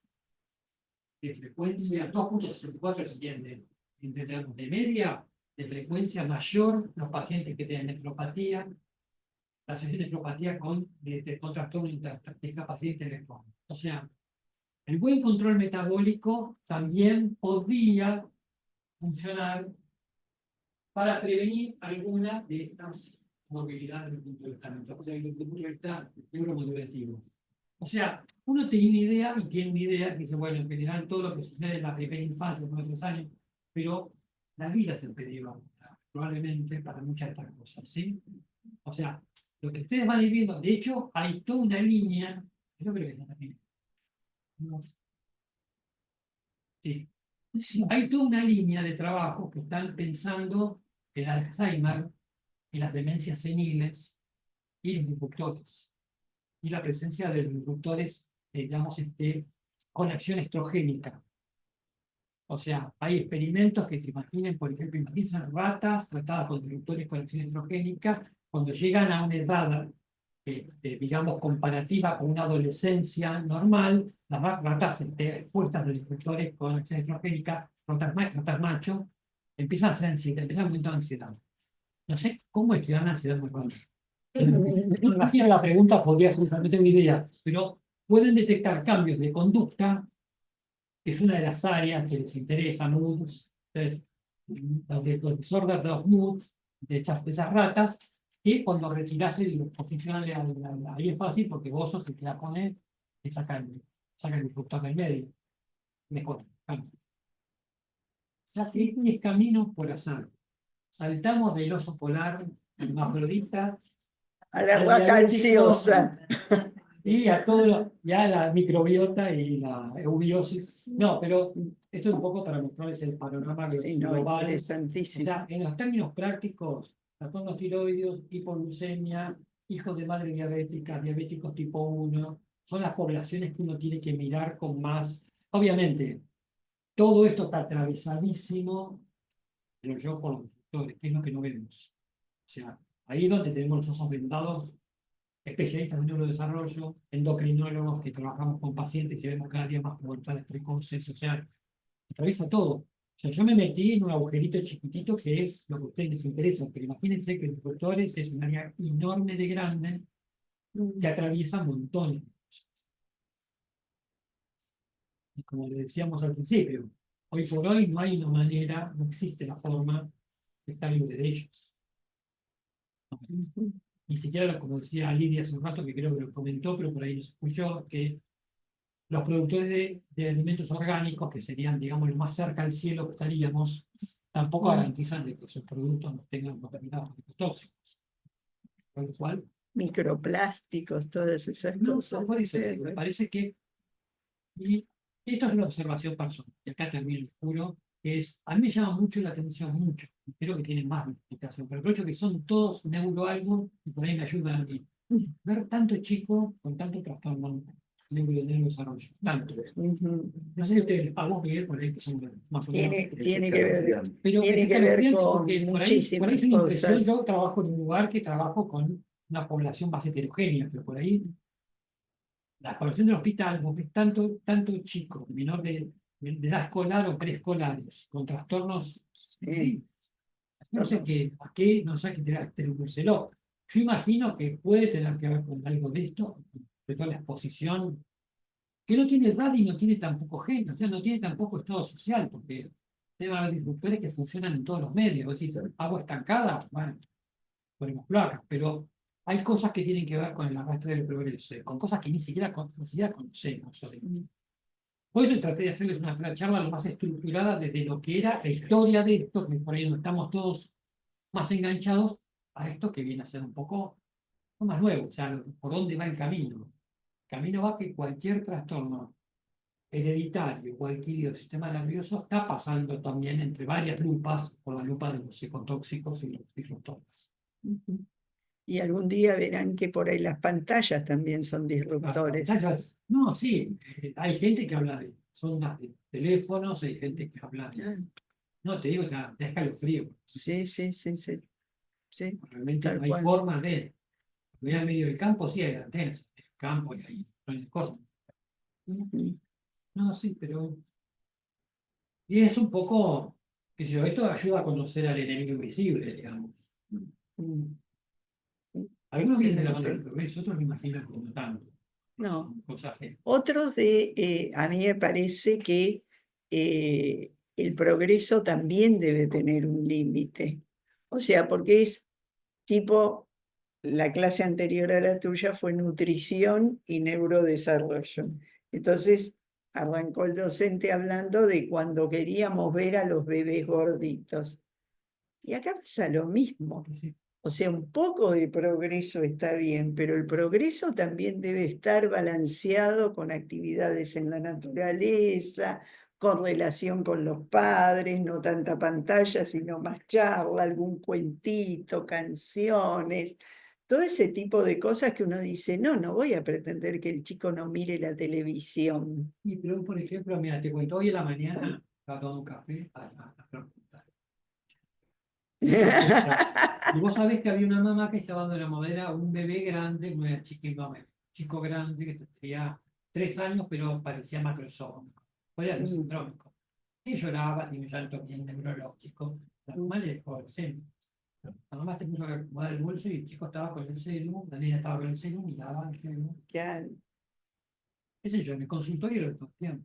de frecuencia, 2,64 se entiende, de media, de frecuencia mayor los pacientes que tienen nefropatía, la asociación de nefropatía con trastorno de discapacidad intelectual. O sea, el buen control metabólico también podría funcionar para prevenir alguna de estas morbilidades desde el punto de vista mental, o sea, desde el punto de vista neuromodulativo. O sea, uno tiene una idea y tiene una idea que dice, bueno, en general todo lo que sucede en la primera infancia, los primeros 3 años, pero la vida es el peligro, probablemente para muchas de estas cosas, ¿sí? O sea, lo que ustedes van a ir viendo, de hecho, hay toda una línea, creo que está aquí. Sí. Hay toda una línea de trabajo que están pensando el Alzheimer y las demencias seniles y los disruptores. Y la presencia de los disruptores, digamos, con acción estrogénica. O sea, hay experimentos que se imaginen, por ejemplo, imagínense ratas tratadas con disruptores con acción estrogénica, cuando llegan a una edad, digamos, comparativa con una adolescencia normal, las ratas expuestas de disruptores con acción estrogénica, ratas macho, empiezan a hacer ansiedad, empiezan a aumentar ansiedad. No sé cómo estudiar la ansiedad muy rápido. Me imagino la pregunta podría ser, no tengo idea, pero pueden detectar cambios de conducta, que es una de las áreas que les interesa, moods, entonces, los disorders of mood de esas ratas, que cuando retirás el posicional ahí es fácil porque vos sos el que la pone y saca el disruptor del medio. Mejor. Ya que es camino por azar. Saltamos del oso polar, hermafrodita, A la al rata diabético, ansiosa. y a todo ya la microbiota y la eubiosis. No, pero esto es un poco para mostrarles el panorama Sí, no, global. O interesantísimo. sea, en los términos prácticos, trastornos tiroideos, hipoglucemia, hijos de madre diabética, diabéticos tipo 1, son las poblaciones que uno tiene que mirar con más. Obviamente, todo esto está atravesadísimo, pero yo con los factores, que es lo que no vemos. O sea, ahí es donde tenemos los ojos vendados, especialistas en neurodesarrollo, endocrinólogos que trabajamos con pacientes y vemos cada día más mortales precoces, o sea, atraviesa todo. O sea, yo me metí en un agujerito chiquitito que es lo que a ustedes les interesa, pero imagínense que los doctores es un área enorme de grande que atraviesa montones. Y como le decíamos al principio, Hoy por hoy no hay una manera, no existe la forma de estar libre de ellos. Ujú. Ni siquiera, como decía Lidia hace un rato, que creo que lo comentó, pero por ahí nos escuchó, que los productores de alimentos orgánicos, que serían, digamos, lo más cerca al cielo que estaríamos, tampoco garantizan de que esos productos no tengan contaminados por tóxicos. Con lo cual, Microplásticos, todas esas no, cosas. por eso Sí, digo, me sí. parece que, y esto es una observación personal, y acá termino, juro, que es, a mí me llama mucho la atención, mucho, y creo que tiene más explicación, pero creo que son todos neuroalgo, y por ahí me ayudan a mí. Ver tanto chico con tanto trastorno neurodesarrollo, tanto. Ujú. No sé si ustedes, a vos, Miguel, por ahí que son más o menos. Tiene que ver, Pero tiene es que ver escalofriante con porque por ahí es muchísimas una impresión. cosas. Yo trabajo en un lugar que trabajo con una población más heterogénea, pero por ahí la población del hospital, vos ves tanto chico, menor de edad escolar o preescolares, con trastornos. Sí. No sé qué, a qué, no sé qué atribuírselo. Yo imagino que puede tener que ver con algo de esto, de toda la exposición, que no tiene edad y no tiene tampoco género, o sea, no tiene tampoco estado social, porque debe haber disruptores que funcionan en todos los medios. Es decir, agua estancada, bueno, ponemos placas, pero hay cosas que tienen que ver con el arrastre del progreso, con cosas que ni siquiera conocemos hoy. Por eso traté de hacerles una charla lo más estructurada desde lo que era la historia de esto, que por ahí donde estamos todos más enganchados a esto que viene a ser un poco más nuevo, o sea, por dónde va el camino. El camino va que cualquier trastorno hereditario o adquirido del sistema nervioso está pasando también entre varias lupas, por la lupa de los psicotóxicos y los disruptores. Ujú. Y algún día verán que por ahí las pantallas también son Las disruptores. pantallas, no, sí, hay gente que habla de zonas de teléfonos, hay gente que habla de, Ah, no te digo, te da escalofrío. sí, sí, sí, sí, sí, Realmente no tal hay cual. forma de. Voy al medio del campo, sí hay antenas, en el campo y hay cosas. Ujú. No, sí, pero. Y es un poco, qué sé yo, esto ayuda a conocer al enemigo invisible, digamos. Mm. Algunos vienen de la mano del Excelente. progreso, otros me imagino que no tanto. No, Son cosas que. otros a mí me parece que el progreso también debe tener un límite. O sea, porque es tipo, la clase anterior a la tuya fue nutrición y neurodesarrollo. Entonces, arrancó el docente hablando de cuando queríamos ver a los bebés gorditos. Y acá pasa lo mismo. Sí, O sea, un poco de progreso está bien, pero el progreso también debe estar balanceado con actividades en la naturaleza, con relación con los padres, no tanta pantalla, sino más charla, algún cuentito, canciones, todo ese tipo de cosas que uno dice, no, no voy a pretender que el chico no mire la televisión. y pero por ejemplo, mira, te cuento, hoy en la mañana estaba tomando un café a preguntar. Y vos sabés que había una mamá que estaba dando la madera a un bebé grande, una chiquita, un chico grande que tenía 3 años, pero parecía macrosómico. Podía ser sindrómico. Y lloraba, tenía un llanto bien neurológico. La mamá le dejó el celu. La mamá te puso a acomodar el bolso y el chico estaba con el celu, la niña estaba con el celu, miraba el celu. Claro, Qué sé yo, en el consultorio lo tortean.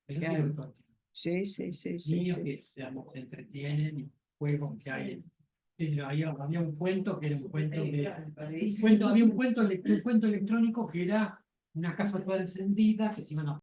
Eso sí lo claro. tortean. Sí, sí, sí, sí, Niños sí. que digamos, se entretienen y juegos que hay. Había un cuento que era un cuento había un cuento electrónico que era una casa toda encendida que se iban a